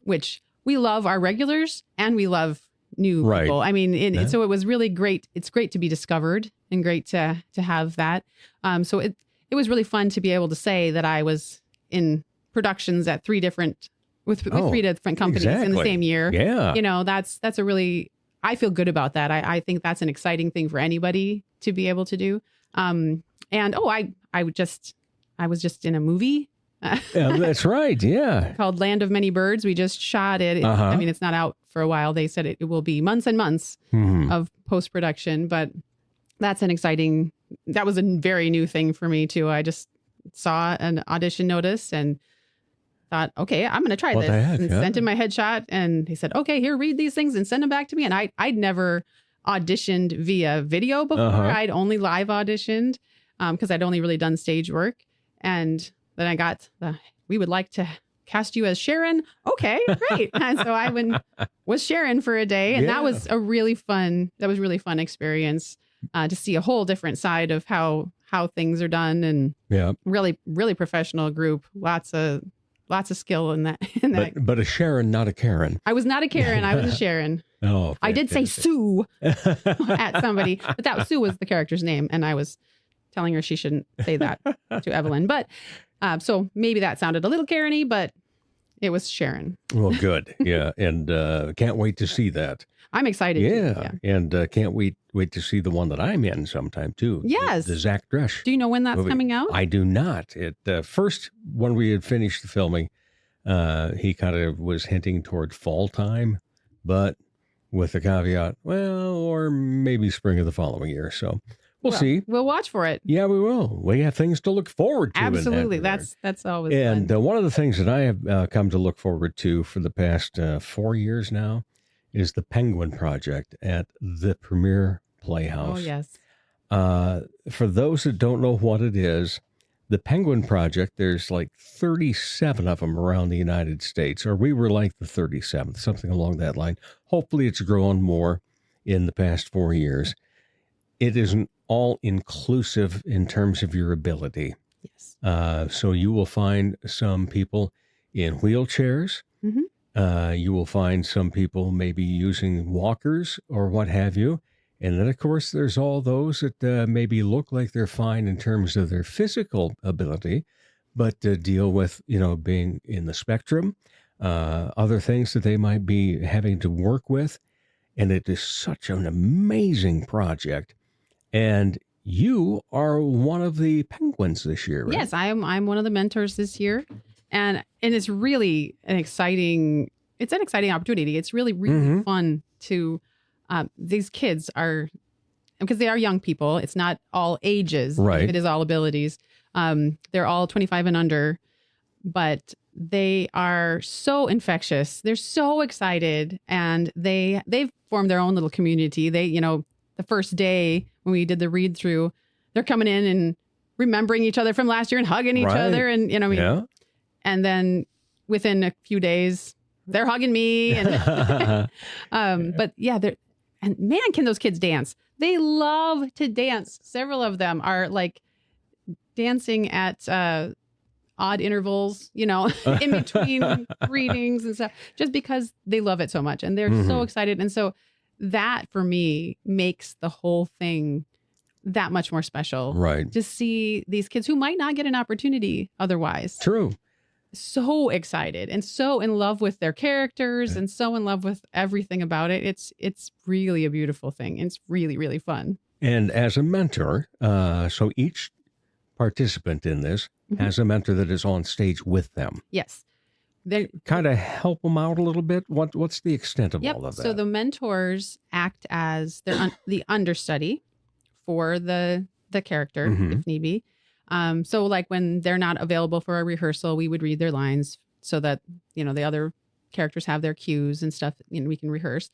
[SPEAKER 8] which we love our regulars and we love new people. So it was really great. It's great to be discovered and great to have that. So it was really fun to be able to say that I was in productions at three different companies in the same year.
[SPEAKER 2] Yeah.
[SPEAKER 8] That's a really, I feel good about that. I think that's an exciting thing for anybody to be able to do. I was just in a movie.
[SPEAKER 2] That's right. Yeah.
[SPEAKER 8] Called Land of Many Birds. We just shot it. It's not out for a while. They said it will be months and months of post-production, but that was a very new thing for me too. I just saw an audition notice and thought, okay, I'm going to try this. And sent in my headshot and he said, okay, here, read these things and send them back to me. And I'd never auditioned via video before. I'd only live auditioned because I'd only really done stage work. And then I got we would like to cast you as Sharon. Okay, great. And so I was Sharon for a day. And that was really fun experience to see a whole different side of how things are done. And really, really professional group. Lots of skill in that.
[SPEAKER 2] But a Sharon, not a Karen.
[SPEAKER 8] I was not a Karen. I was a Sharon.
[SPEAKER 2] Oh,
[SPEAKER 8] I did say Sue at somebody, but Sue was the character's name. And I was telling her she shouldn't say that to Evelyn. But so maybe that sounded a little Karen-y, but it was Sharon.
[SPEAKER 2] Well, good. Yeah. And can't wait to see that.
[SPEAKER 8] I'm excited.
[SPEAKER 2] Yeah. And can't wait to see the one that I'm in sometime too.
[SPEAKER 8] Yes.
[SPEAKER 2] The Zach Dresch.
[SPEAKER 8] Do you know when that's coming out?
[SPEAKER 2] I do not. First, when we had finished the filming, he kind of was hinting toward fall time, but with the caveat, well, or maybe spring of the following year. So we'll see.
[SPEAKER 8] We'll watch for it.
[SPEAKER 2] Yeah, we will. We have things to look forward to.
[SPEAKER 8] Absolutely. That's always
[SPEAKER 2] fun.
[SPEAKER 8] And
[SPEAKER 2] one of the things that I have come to look forward to for the past 4 years now is the Penguin Project at the Premier Playhouse.
[SPEAKER 8] Oh, yes.
[SPEAKER 2] For those that don't know what it is, the Penguin Project, there's like 37 of them around the United States, or we were like the 37th, something along that line. Hopefully it's grown more in the past 4 years. It isn't all inclusive in terms of your ability.
[SPEAKER 8] Yes.
[SPEAKER 2] So you will find some people in wheelchairs.
[SPEAKER 8] Mm-hmm.
[SPEAKER 2] You will find some people maybe using walkers or what have you. And then, of course, there's all those that maybe look like they're fine in terms of their physical ability, but deal with, being in the spectrum, other things that they might be having to work with. And it is such an amazing project. And you are one of the penguins this year, right?
[SPEAKER 8] Yes, I'm one of the mentors this year. And it's really an exciting opportunity. It's really, really fun to... these kids are, because they are young people, it's not all ages,
[SPEAKER 2] right?
[SPEAKER 8] It is all abilities. They're all 25 and under, but they are so infectious. They're so excited, and they've formed their own little community. They, the first day when we did the read through, they're coming in and remembering each other from last year and hugging each other, and and then within a few days, they're hugging me, and but yeah, and man, can those kids dance? They love to dance. Several of them are like dancing at odd intervals, in between readings and stuff, just because they love it so much. And they're so excited. And so that for me makes the whole thing that much more special.
[SPEAKER 2] Right.
[SPEAKER 8] To see these kids who might not get an opportunity otherwise.
[SPEAKER 2] True.
[SPEAKER 8] So excited and so in love with their characters and so in love with everything about it. It's really a beautiful thing. It's really, really fun.
[SPEAKER 2] And as a mentor, so each participant in this has a mentor that is on stage with them.
[SPEAKER 8] Yes.
[SPEAKER 2] They kind of help them out a little bit. What's the extent of all of that?
[SPEAKER 8] So the mentors act as the understudy for the character, if need be. So like when they're not available for a rehearsal, we would read their lines so that, the other characters have their cues and stuff, we can rehearse.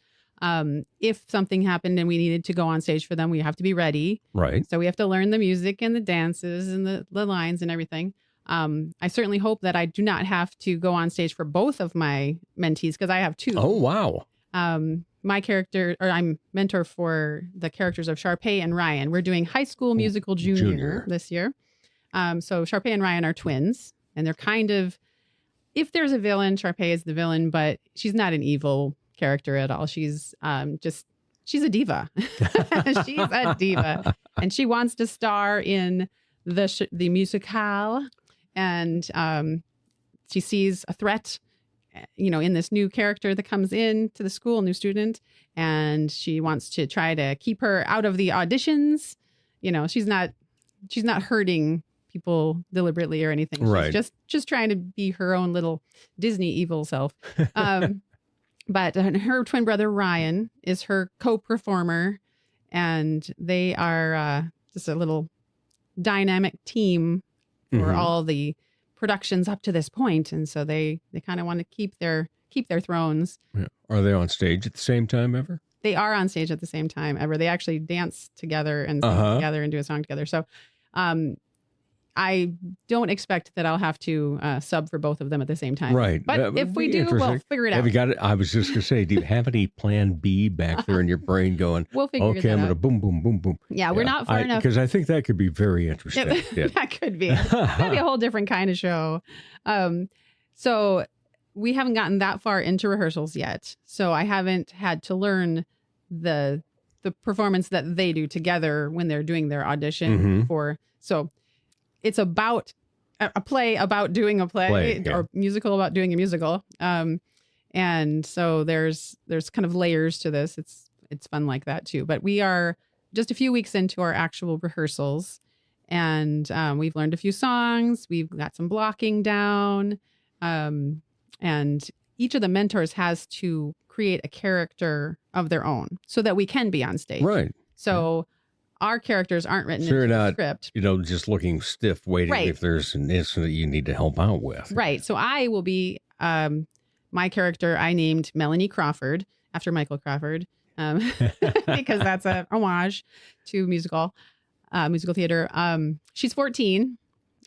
[SPEAKER 8] If something happened and we needed to go on stage for them, we have to be ready.
[SPEAKER 2] Right.
[SPEAKER 8] So we have to learn the music and the dances and the lines and everything. I certainly hope that I do not have to go on stage for both of my mentees, because I have two.
[SPEAKER 2] Oh, wow.
[SPEAKER 8] My character, or I'm mentor for the characters of Sharpay and Ryan. We're doing High School Musical Junior this year. So Sharpay and Ryan are twins, and they're kind of, if there's a villain, Sharpay is the villain, but she's not an evil character at all. She's she's a diva. She's a diva, and she wants to star in the musical, and she sees a threat, in this new character that comes in to the school, new student, and she wants to try to keep her out of the auditions. She's not hurting people deliberately or anything.
[SPEAKER 2] Right.
[SPEAKER 8] She's just trying to be her own little Disney evil self. But her twin brother, Ryan, is her co-performer, and they are just a little dynamic team for all the productions up to this point. And so they kind of want to keep their thrones.
[SPEAKER 2] Yeah. Are they on stage at the same time ever?
[SPEAKER 8] they are on stage at the same time ever. They actually dance together and sing together and do a song together. So I don't expect that I'll have to sub for both of them at the same time.
[SPEAKER 2] Right.
[SPEAKER 8] But if we do, we'll figure it out.
[SPEAKER 2] Have you got it? I was just going to say, do you have any plan B back there in your brain going,
[SPEAKER 8] we'll figure
[SPEAKER 2] okay,
[SPEAKER 8] that
[SPEAKER 2] I'm going to
[SPEAKER 8] out.
[SPEAKER 2] boom, boom, boom, boom.
[SPEAKER 8] Yeah, we're not far enough.
[SPEAKER 2] Because I think that could be very interesting.
[SPEAKER 8] That could be. That'd be a whole different kind of show. So we haven't gotten that far into rehearsals yet. So I haven't had to learn the performance that they do together when they're doing their audition for. So it's about a play about doing a play or musical about doing a musical. And so there's kind of layers to this. It's fun like that too. But we are just a few weeks into our actual rehearsals, and we've learned a few songs. We've got some blocking down, and each of the mentors has to create a character of their own so that we can be on stage.
[SPEAKER 2] Right.
[SPEAKER 8] So our characters aren't written
[SPEAKER 2] So
[SPEAKER 8] into
[SPEAKER 2] you're
[SPEAKER 8] the
[SPEAKER 2] not,
[SPEAKER 8] script.
[SPEAKER 2] just looking stiff, waiting if there's an incident that you need to help out with.
[SPEAKER 8] Right. So I will be my character. I named Melanie Crawford after Michael Crawford because that's a homage to musical theater. She's 14.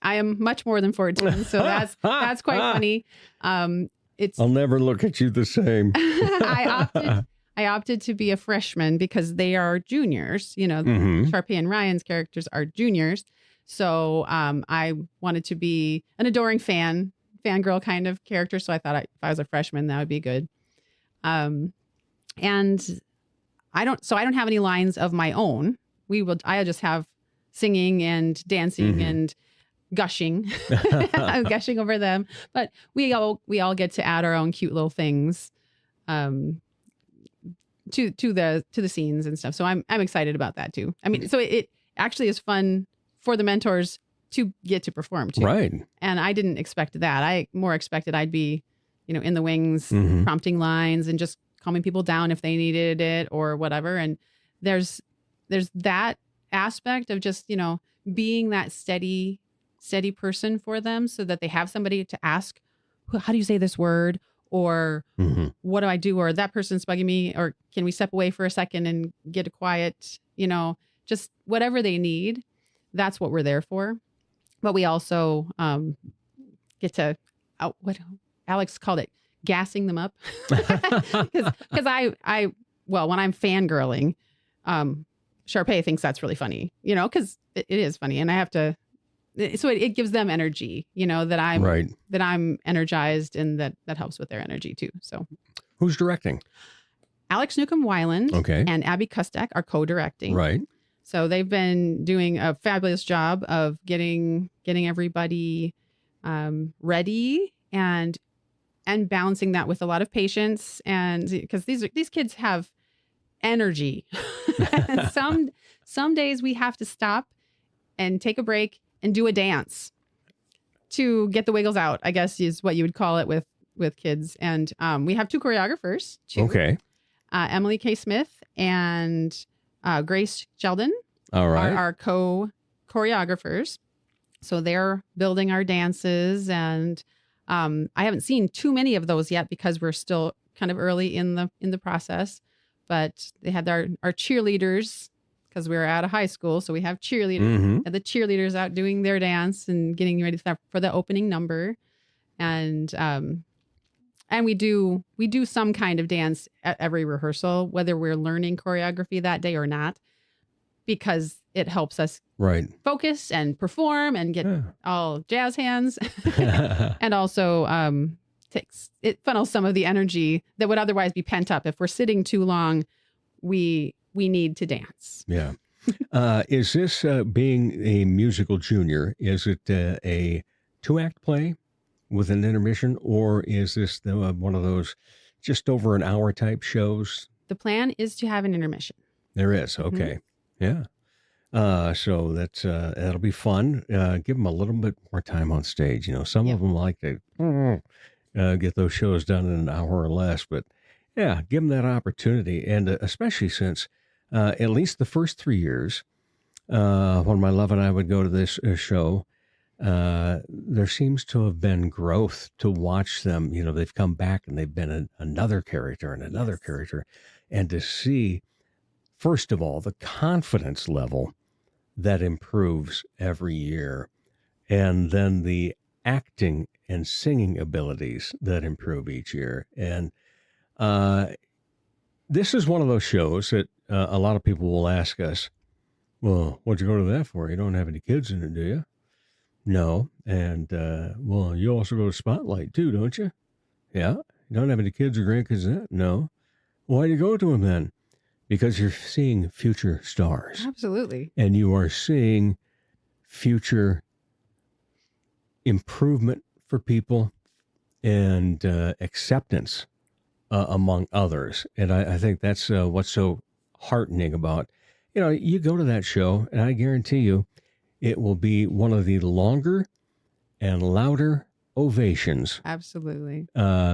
[SPEAKER 8] I am much more than 14, so that's quite funny.
[SPEAKER 2] I'll never look at you the same.
[SPEAKER 8] I opted to be a freshman because they are juniors. Sharpay and Ryan's characters are juniors. So I wanted to be an adoring fangirl kind of character. So I thought if I was a freshman, that would be good. And I don't have any lines of my own. I just have singing and dancing and gushing. I'm gushing over them. But we all get to add our own cute little things. To the scenes and stuff. So I'm excited about that too. I mean, so it actually is fun for the mentors to get to perform too.
[SPEAKER 2] Right.
[SPEAKER 8] And I didn't expect that. I more expected I'd be, in the wings, prompting lines and just calming people down if they needed it or whatever. And there's that aspect of just, being that steady person for them so that they have somebody to ask, how do you say this word? Or what do I do? Or that person's bugging me. Or can we step away for a second and get a quiet, just whatever they need. That's what we're there for. But we also get to, what Alex called it, gassing them up. Because when I'm fangirling, Sharpay thinks that's really funny, because it is funny. And I have to, so it gives them energy, that I'm energized, and that helps with their energy too. So
[SPEAKER 2] who's directing?
[SPEAKER 8] Alex Newcomb-Weiland
[SPEAKER 2] Okay.
[SPEAKER 8] and Abby Kustak are co-directing.
[SPEAKER 2] Right.
[SPEAKER 8] So they've been doing a fabulous job of getting everybody ready and balancing that with a lot of patience, and because these kids have energy. And some days we have to stop and take a break and do a dance to get the wiggles out, I guess is what you would call it with kids. And we have two choreographers,
[SPEAKER 2] Okay.
[SPEAKER 8] Emily K. Smith and Grace Sheldon.
[SPEAKER 2] All right.
[SPEAKER 8] Are choreographers. So they're building our dances. And I haven't seen too many of those yet because we're still kind of early in the process. But they had our cheerleaders, because we were out of high school, so we have cheerleaders. And the cheerleaders out doing their dance and getting ready for the opening number, and we do some kind of dance at every rehearsal, whether we're learning choreography that day or not, because it helps us focus and perform and get all jazz hands, and also it funnels some of the energy that would otherwise be pent up if we're sitting too long. We need to dance.
[SPEAKER 2] Yeah. Is this, being a musical junior, is it a 2-act play with an intermission, or is this one of those just over an hour type shows?
[SPEAKER 8] The plan is to have an intermission.
[SPEAKER 2] There is. Okay. Yeah. So that'll be fun. Give them a little bit more time on stage. Some of them like to get those shows done in an hour or less, but yeah, give them that opportunity. And especially since at least the first 3 years, when my love and I would go to this show, there seems to have been growth to watch them. They've come back and they've been another character and another character. and to see, first of all, the confidence level that improves every year, and then the acting and singing abilities that improve each year. And this is one of those shows that a lot of people will ask us, well, what'd you go to that for? You don't have any kids in it, do you? No. And, well, you also go to Spotlight too, don't you? Yeah. You don't have any kids or grandkids in that? No. Why do you go to them then? Because you're seeing future stars.
[SPEAKER 8] Absolutely.
[SPEAKER 2] And you are seeing future improvement for people and acceptance among others. And I think that's what's so heartening about, you go to that show, and I guarantee you it will be one of the longer and louder ovations.
[SPEAKER 8] Absolutely.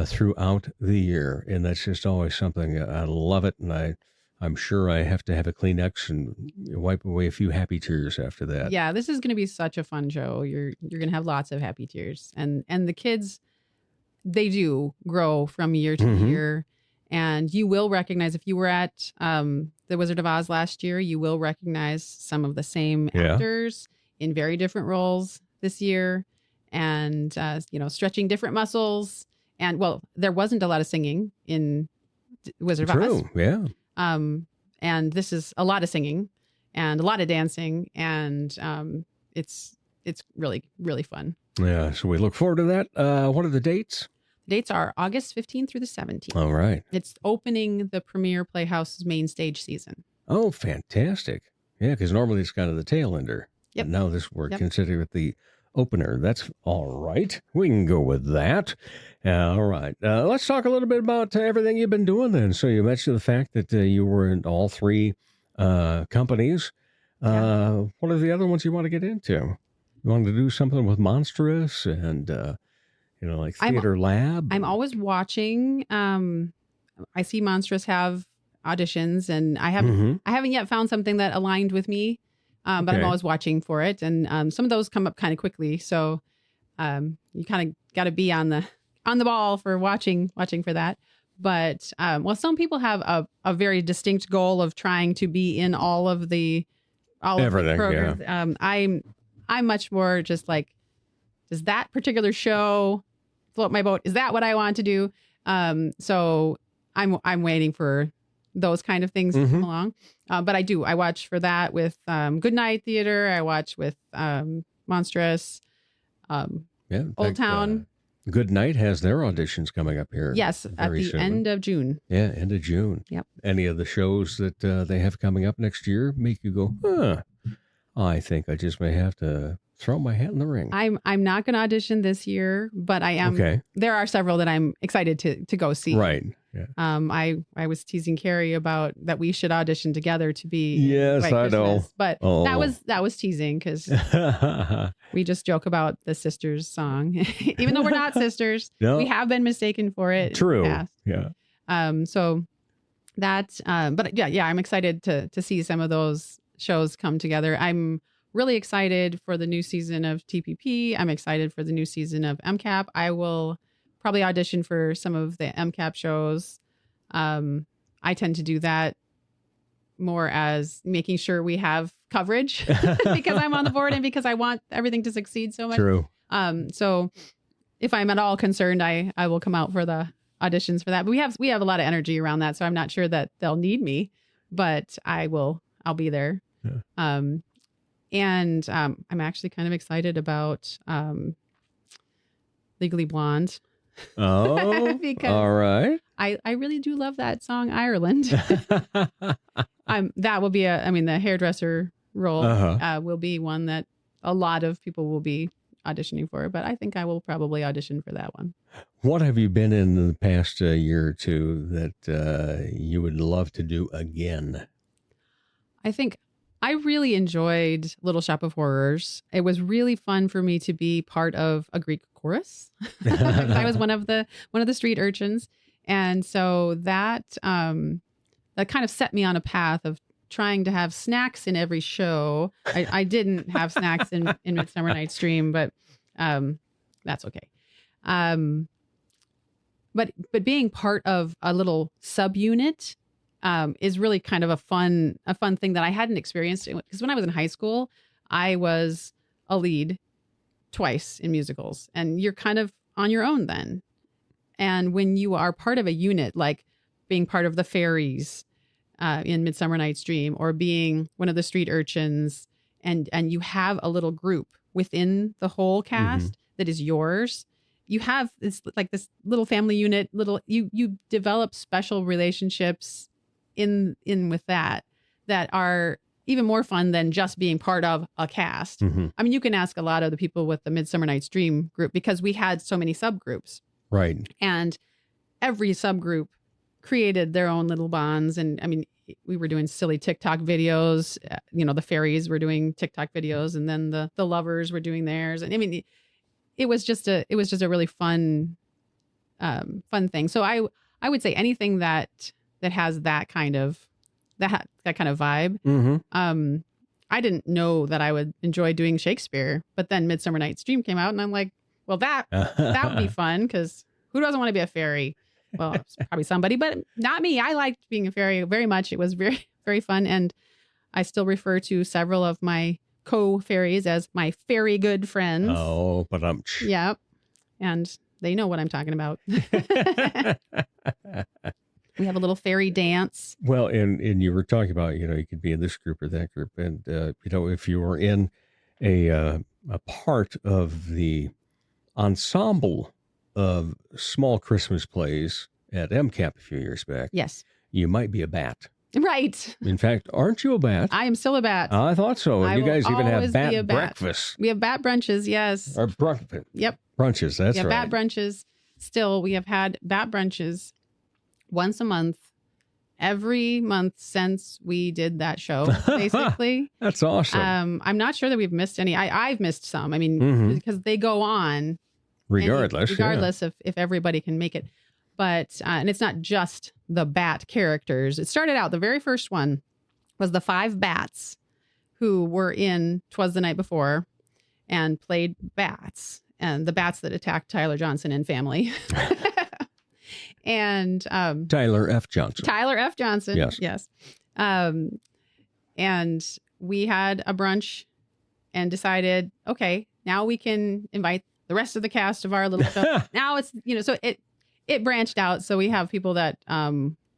[SPEAKER 2] Throughout the year. And that's just always something. I love it. And I'm sure I have to have a Kleenex and wipe away a few happy tears after that.
[SPEAKER 8] Yeah, this is going to be such a fun show. You're going to have lots of happy tears. And the kids, they do grow from year to year. And you will recognize, if you were at the Wizard of Oz last year, you will recognize some of the same actors in very different roles this year. And, stretching different muscles. And, well, there wasn't a lot of singing in Wizard of Oz.
[SPEAKER 2] True, yeah.
[SPEAKER 8] And this is a lot of singing and a lot of dancing. And it's really, really fun.
[SPEAKER 2] Yeah, so we look forward to that. What are the dates?
[SPEAKER 8] The dates are August 15th through the 17th.
[SPEAKER 2] All right.
[SPEAKER 8] It's opening the Premier Playhouse's main stage season.
[SPEAKER 2] Oh, fantastic. Yeah, because normally it's kind of the tail ender.
[SPEAKER 8] Yep.
[SPEAKER 2] But now we're considering it the opener. That's all right. We can go with that. All right. Let's talk a little bit about everything you've been doing then. So you mentioned the fact that you were in all three companies. What are the other ones you want to get into? You want to do something with Monstrous and, like Theater Lab?
[SPEAKER 8] I'm always watching. I see Monstrous have auditions, and I haven't yet found something that aligned with me. But I'm always watching for it. And some of those come up kind of quickly. So you kind of got to be on the ball for watching for that. But some people have a very distinct goal of trying to be in all of the programs.
[SPEAKER 2] Yeah.
[SPEAKER 8] I'm much more just like, does that particular show float my boat? Is that what I want to do? So I'm waiting for those kind of things to come along. But I watch for that with Good Night Theater. I watch with Monstrous, Old Town.
[SPEAKER 2] Good Night has their auditions coming up here.
[SPEAKER 8] Yes, at the
[SPEAKER 2] soon.
[SPEAKER 8] end of June.
[SPEAKER 2] Yeah, end of June.
[SPEAKER 8] Yep.
[SPEAKER 2] Any of the shows that they have coming up next year make you go, I think I just may have to throw my hat in the ring.
[SPEAKER 8] I'm not going to audition this year, but I am.
[SPEAKER 2] Okay.
[SPEAKER 8] There are several that I'm excited to go see.
[SPEAKER 2] Right. Yeah.
[SPEAKER 8] I was teasing Carrie about that we should audition together to be.
[SPEAKER 2] Yes,
[SPEAKER 8] White
[SPEAKER 2] I know.
[SPEAKER 8] Christmas, but that was teasing because we just joke about the sisters song, even though we're not sisters.
[SPEAKER 2] No.
[SPEAKER 8] We have been mistaken for it.
[SPEAKER 2] True.
[SPEAKER 8] In the past.
[SPEAKER 2] Yeah.
[SPEAKER 8] So that. But yeah, I'm excited to see some of those shows come together. I'm really excited for the new season of TPP. I'm excited for the new season of MCAP. I will probably audition for some of the MCAP shows. I tend to do that more as making sure we have coverage because I'm on the board and because I want everything to succeed so much.
[SPEAKER 2] True.
[SPEAKER 8] So if I'm at all concerned, I will come out for the auditions for that. But we have a lot of energy around that, so I'm not sure that they'll need me, but I'll be there. Yeah. And I'm actually kind of excited about Legally Blonde.
[SPEAKER 2] Oh,
[SPEAKER 8] because
[SPEAKER 2] all right.
[SPEAKER 8] I really do love that song, Ireland. That will be the hairdresser role will be one that a lot of people will be auditioning for, but I think I will probably audition for that one.
[SPEAKER 2] What have you been in the past year or two that you would love to do again? I
[SPEAKER 8] think I really enjoyed Little Shop of Horrors. It was really fun for me to be part of a Greek chorus. I was one of the street urchins, and so that kind of set me on a path of trying to have snacks in every show. I didn't have snacks in Midsummer Night's Dream, but that's okay. But being part of a little subunit is really kind of a fun thing that I hadn't experienced. Because when I was in high school, I was a lead twice in musicals, and you're kind of on your own then. And when you are part of a unit, like being part of the fairies in Midsummer Night's Dream, or being one of the street urchins, and you have a little group within the whole cast that is yours, you have this like this little family unit, you develop special relationships in with that are even more fun than just being part of a cast. I mean, you can ask a lot of the people with the Midsummer Night's Dream group, because we had so many subgroups.
[SPEAKER 2] Right.
[SPEAKER 8] And every subgroup created their own little bonds. And I mean, we were doing silly TikTok videos. The fairies were doing TikTok videos, and then the lovers were doing theirs. And I mean, it was just a really fun thing. So I would say anything that has that kind of vibe. I didn't know that I would enjoy doing Shakespeare, but then Midsummer Night's Dream came out, and I'm like, well, that would be fun, because who doesn't want to be a fairy? Well, it's probably somebody, but not me. I liked being a fairy very much. It was very, very fun. And I still refer to several of my co-fairies as my fairy good friends.
[SPEAKER 2] Oh, but
[SPEAKER 8] yeah. And they know what I'm talking about. We have a little fairy dance.
[SPEAKER 2] Well, and you were talking about, you could be in this group or that group. And, if you were in a part of the ensemble of small Christmas plays at MCAP a few years back.
[SPEAKER 8] Yes.
[SPEAKER 2] You might be a bat.
[SPEAKER 8] Right.
[SPEAKER 2] In fact, aren't you a bat?
[SPEAKER 8] I am still a bat.
[SPEAKER 2] I thought so.
[SPEAKER 8] I
[SPEAKER 2] You guys
[SPEAKER 8] will
[SPEAKER 2] even have
[SPEAKER 8] always be a
[SPEAKER 2] bat
[SPEAKER 8] bat.
[SPEAKER 2] breakfasts.
[SPEAKER 8] We have bat brunches, yes.
[SPEAKER 2] Or
[SPEAKER 8] Yep.
[SPEAKER 2] brunches, that's right.
[SPEAKER 8] Bat brunches. Still, we have had bat brunches once a month, every month since we did that show, basically.
[SPEAKER 2] That's awesome.
[SPEAKER 8] I'm not sure that we've missed any. I've missed some. I mean, because they go on.
[SPEAKER 2] Regardless.
[SPEAKER 8] If everybody can make it. But, and it's not just the bat characters. It started out, the very first one was the 5 bats who were in 'Twas the Night Before and played bats, and the bats that attacked Tyler Johnson and family. And
[SPEAKER 2] Tyler F. Johnson.
[SPEAKER 8] Tyler F. Johnson.
[SPEAKER 2] Yes.
[SPEAKER 8] And we had a brunch and decided, okay, now we can invite the rest of the cast of our little show. Now it's, so it branched out. So we have people that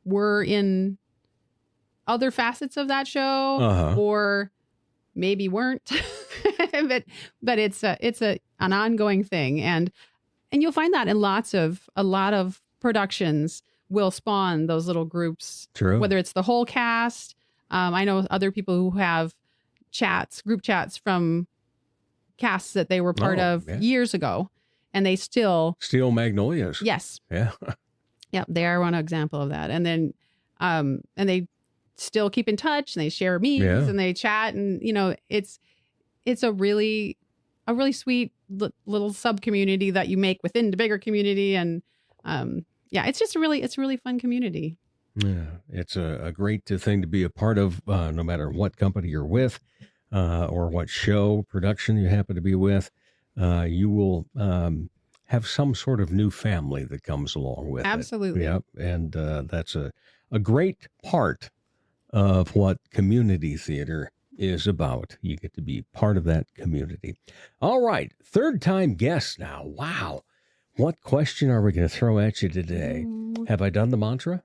[SPEAKER 8] were in other facets of that show, or maybe weren't, but it's an ongoing thing. And you'll find that in a lot of productions will spawn those little groups.
[SPEAKER 2] True.
[SPEAKER 8] Whether it's the whole cast. I know other people who have group chats from casts that they were part of years ago, and they still
[SPEAKER 2] Steel Magnolias.
[SPEAKER 8] Yes.
[SPEAKER 2] Yeah.
[SPEAKER 8] Yeah. They are one example of that. And then, and they still keep in touch, and they share memes and they chat, and it's a really sweet little sub community that you make within the bigger community. And, it's just it's a really fun community.
[SPEAKER 2] Yeah. It's a great thing to be a part of, no matter what company you're with, or what show production you happen to be with. You will have some sort of new family that comes along with
[SPEAKER 8] Absolutely.
[SPEAKER 2] it. Yep. And that's a great part of what community theater is about. You get to be part of that community. All right. 3rd-time guest now. Wow. What question are we going to throw at you today? Have I done the mantra?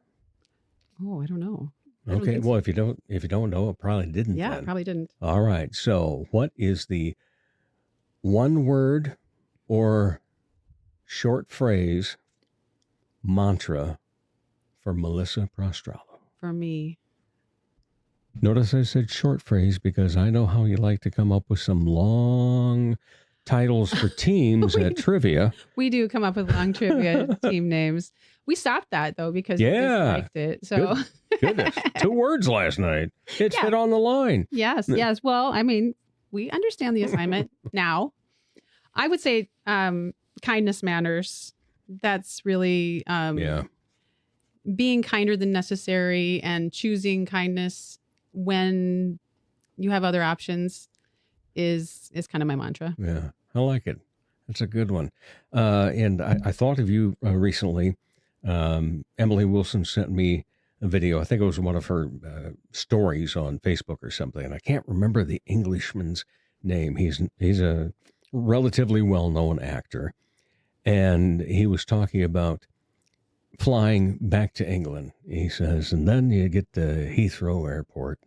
[SPEAKER 8] Oh, I don't know.
[SPEAKER 2] Okay. Well, if you don't know, it probably didn't.
[SPEAKER 8] Yeah,
[SPEAKER 2] then.
[SPEAKER 8] it probably didn't.
[SPEAKER 2] All right. So what is the one word or short phrase mantra for Melissa Prostrollo?
[SPEAKER 8] For me.
[SPEAKER 2] Notice I said short phrase because I know how you like to come up with some long titles for teams at trivia.
[SPEAKER 8] We do come up with long trivia team names. We stopped that though because you disliked it. So
[SPEAKER 2] Goodness. 2 words last night. It's fit on the line.
[SPEAKER 8] Yes. Well, I mean, we understand the assignment now. I would say kindness matters. That's really being kinder than necessary and choosing kindness when you have other options is kind of my mantra.
[SPEAKER 2] Yeah, I like it. That's a good one. And I thought of you recently. Emily Wilson sent me video. I think it was one of her stories on Facebook or something, and I can't remember the Englishman's name. He's a relatively well-known actor, and he was talking about flying back to England. He says, and then you get to Heathrow Airport,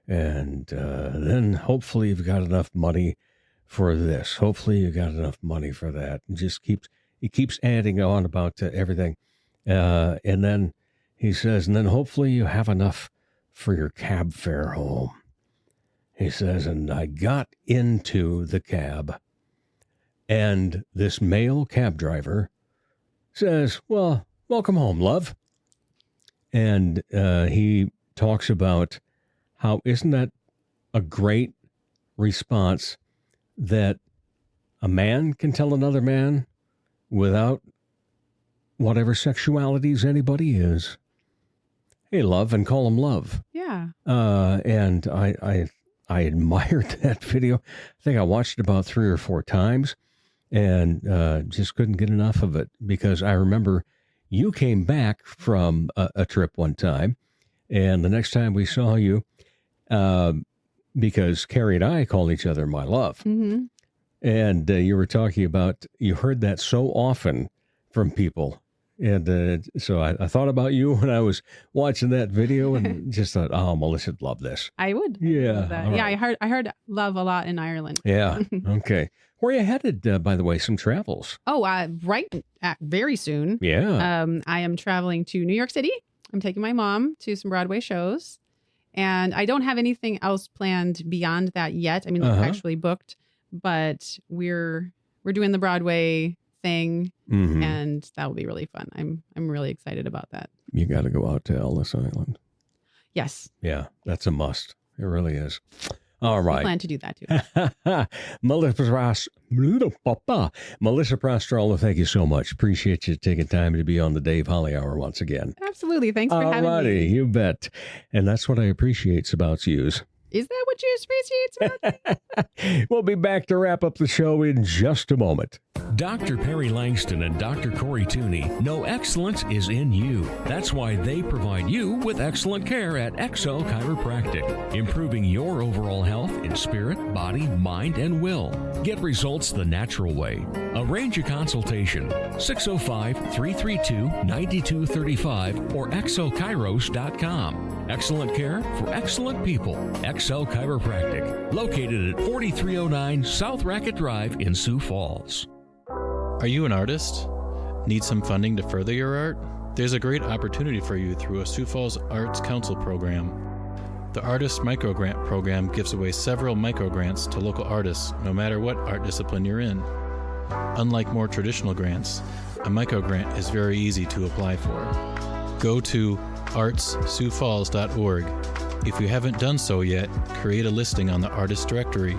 [SPEAKER 2] and then hopefully you've got enough money for this. Hopefully you got enough money for that. And he keeps adding on about everything. And then he says, and then hopefully you have enough for your cab fare home. He says, and I got into the cab, and this male cab driver says, well, welcome home, love. And he talks about how isn't that a great response that a man can tell another man without whatever sexualities anybody is. Hey, love, and call him love.
[SPEAKER 8] Yeah.
[SPEAKER 2] And I admired that video. I think I watched it about 3 or 4 times and just couldn't get enough of it, because I remember you came back from a trip one time, and the next time we saw you, because Carrie and I call each other my love.
[SPEAKER 8] Mm-hmm.
[SPEAKER 2] And you were talking about, you heard that so often from people. And so I thought about you when I was watching that video and just thought, oh, Melissa'd love this.
[SPEAKER 8] I would.
[SPEAKER 2] Yeah.
[SPEAKER 8] Love that.
[SPEAKER 2] All
[SPEAKER 8] Yeah,
[SPEAKER 2] right.
[SPEAKER 8] I heard love a lot in Ireland.
[SPEAKER 2] Yeah. Okay. Where are you headed, by the way? Some travels.
[SPEAKER 8] Oh, very soon.
[SPEAKER 2] Yeah.
[SPEAKER 8] I am traveling to New York City. I'm taking my mom to some Broadway shows. And I don't have anything else planned beyond that yet. I mean, we're actually booked, but we're doing the Broadway thing, and that will be really fun. I'm really excited about that.
[SPEAKER 2] You got to go out to Ellis Island.
[SPEAKER 8] Yes.
[SPEAKER 2] Yeah, that's a must. It really is. All right.
[SPEAKER 8] I plan to do that too.
[SPEAKER 2] Melissa Prostrollo, thank you so much. Appreciate you taking time to be on the Dave Holly Hour once again.
[SPEAKER 8] Absolutely. Thanks for having me.
[SPEAKER 2] You bet. And that's what I appreciate about yous.
[SPEAKER 8] Is that what you appreciate about me?
[SPEAKER 2] We'll be back to wrap up the show in just a moment.
[SPEAKER 3] Dr. Perry Langston and Dr. Corey Tooney know excellence is in you. That's why they provide you with excellent care at XO Chiropractic, improving your overall health in spirit, body, mind, and will. Get results the natural way. Arrange a consultation, 605-332-9235 or exokairos.com. Excellent care for excellent people. XO Chiropractic, located at 4309 South Racket Drive in Sioux Falls.
[SPEAKER 9] Are you an artist? Need some funding to further your art? There's a great opportunity for you through a Sioux Falls Arts Council program. The Artist Microgrant program gives away several microgrants to local artists, no matter what art discipline you're in. Unlike more traditional grants, a microgrant is very easy to apply for. Go to artssiouxfalls.org. If you haven't done so yet, create a listing on the Artist Directory,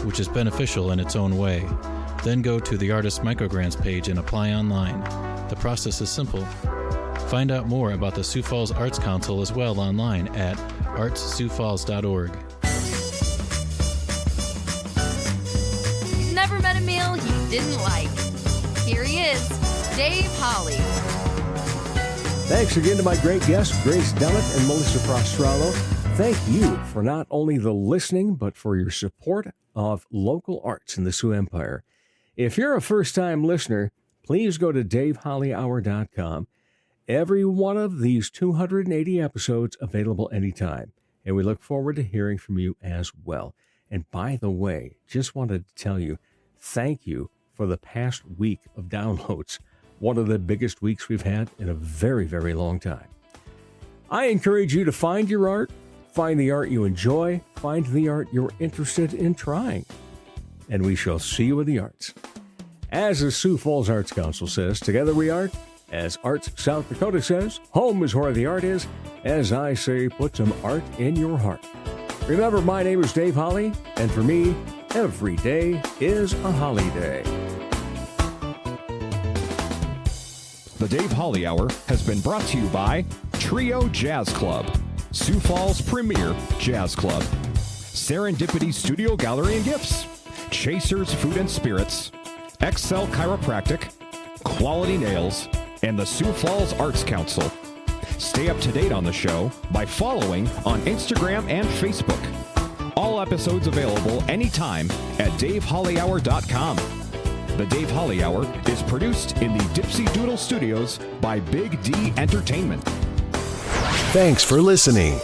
[SPEAKER 9] which is beneficial in its own way. Then go to the Artist Microgrants page and apply online. The process is simple. Find out more about the Sioux Falls Arts Council as well online at artssiouxfalls.org.
[SPEAKER 5] He's never met a meal he didn't like. Here he is, Dave Holly.
[SPEAKER 2] Thanks again to my great guests, Grace Dummitt and Melissa Prostrollo. Thank you for not only the listening, but for your support of local arts in the Sioux Empire. If you're a first-time listener, please go to davehollyhour.com. Every one of these 280 episodes available anytime. And we look forward to hearing from you as well. And by the way, just wanted to tell you, thank you for the past week of downloads. One of the biggest weeks we've had in a very, very long time. I encourage you to find your art, find the art you enjoy, find the art you're interested in trying. And we shall see you in the arts. As the Sioux Falls Arts Council says, together we art. As Arts South Dakota says, home is where the art is. As I say, put some art in your heart. Remember, my name is Dave Holly, and for me, every day is a holiday.
[SPEAKER 1] The Dave Holly Hour has been brought to you by Trio Jazz Club, Sioux Falls' premier jazz club, Serendipity Studio Gallery and Gifts, Chasers Food and Spirits, XL Chiropractic, Quality Nails, and the Sioux Falls Arts Council. Stay up to date on the show by following on Instagram and Facebook. All episodes available anytime at DaveHollyHour.com. The Dave Holly Hour is produced in the Dipsy Doodle Studios by Big D Entertainment.
[SPEAKER 10] Thanks for listening.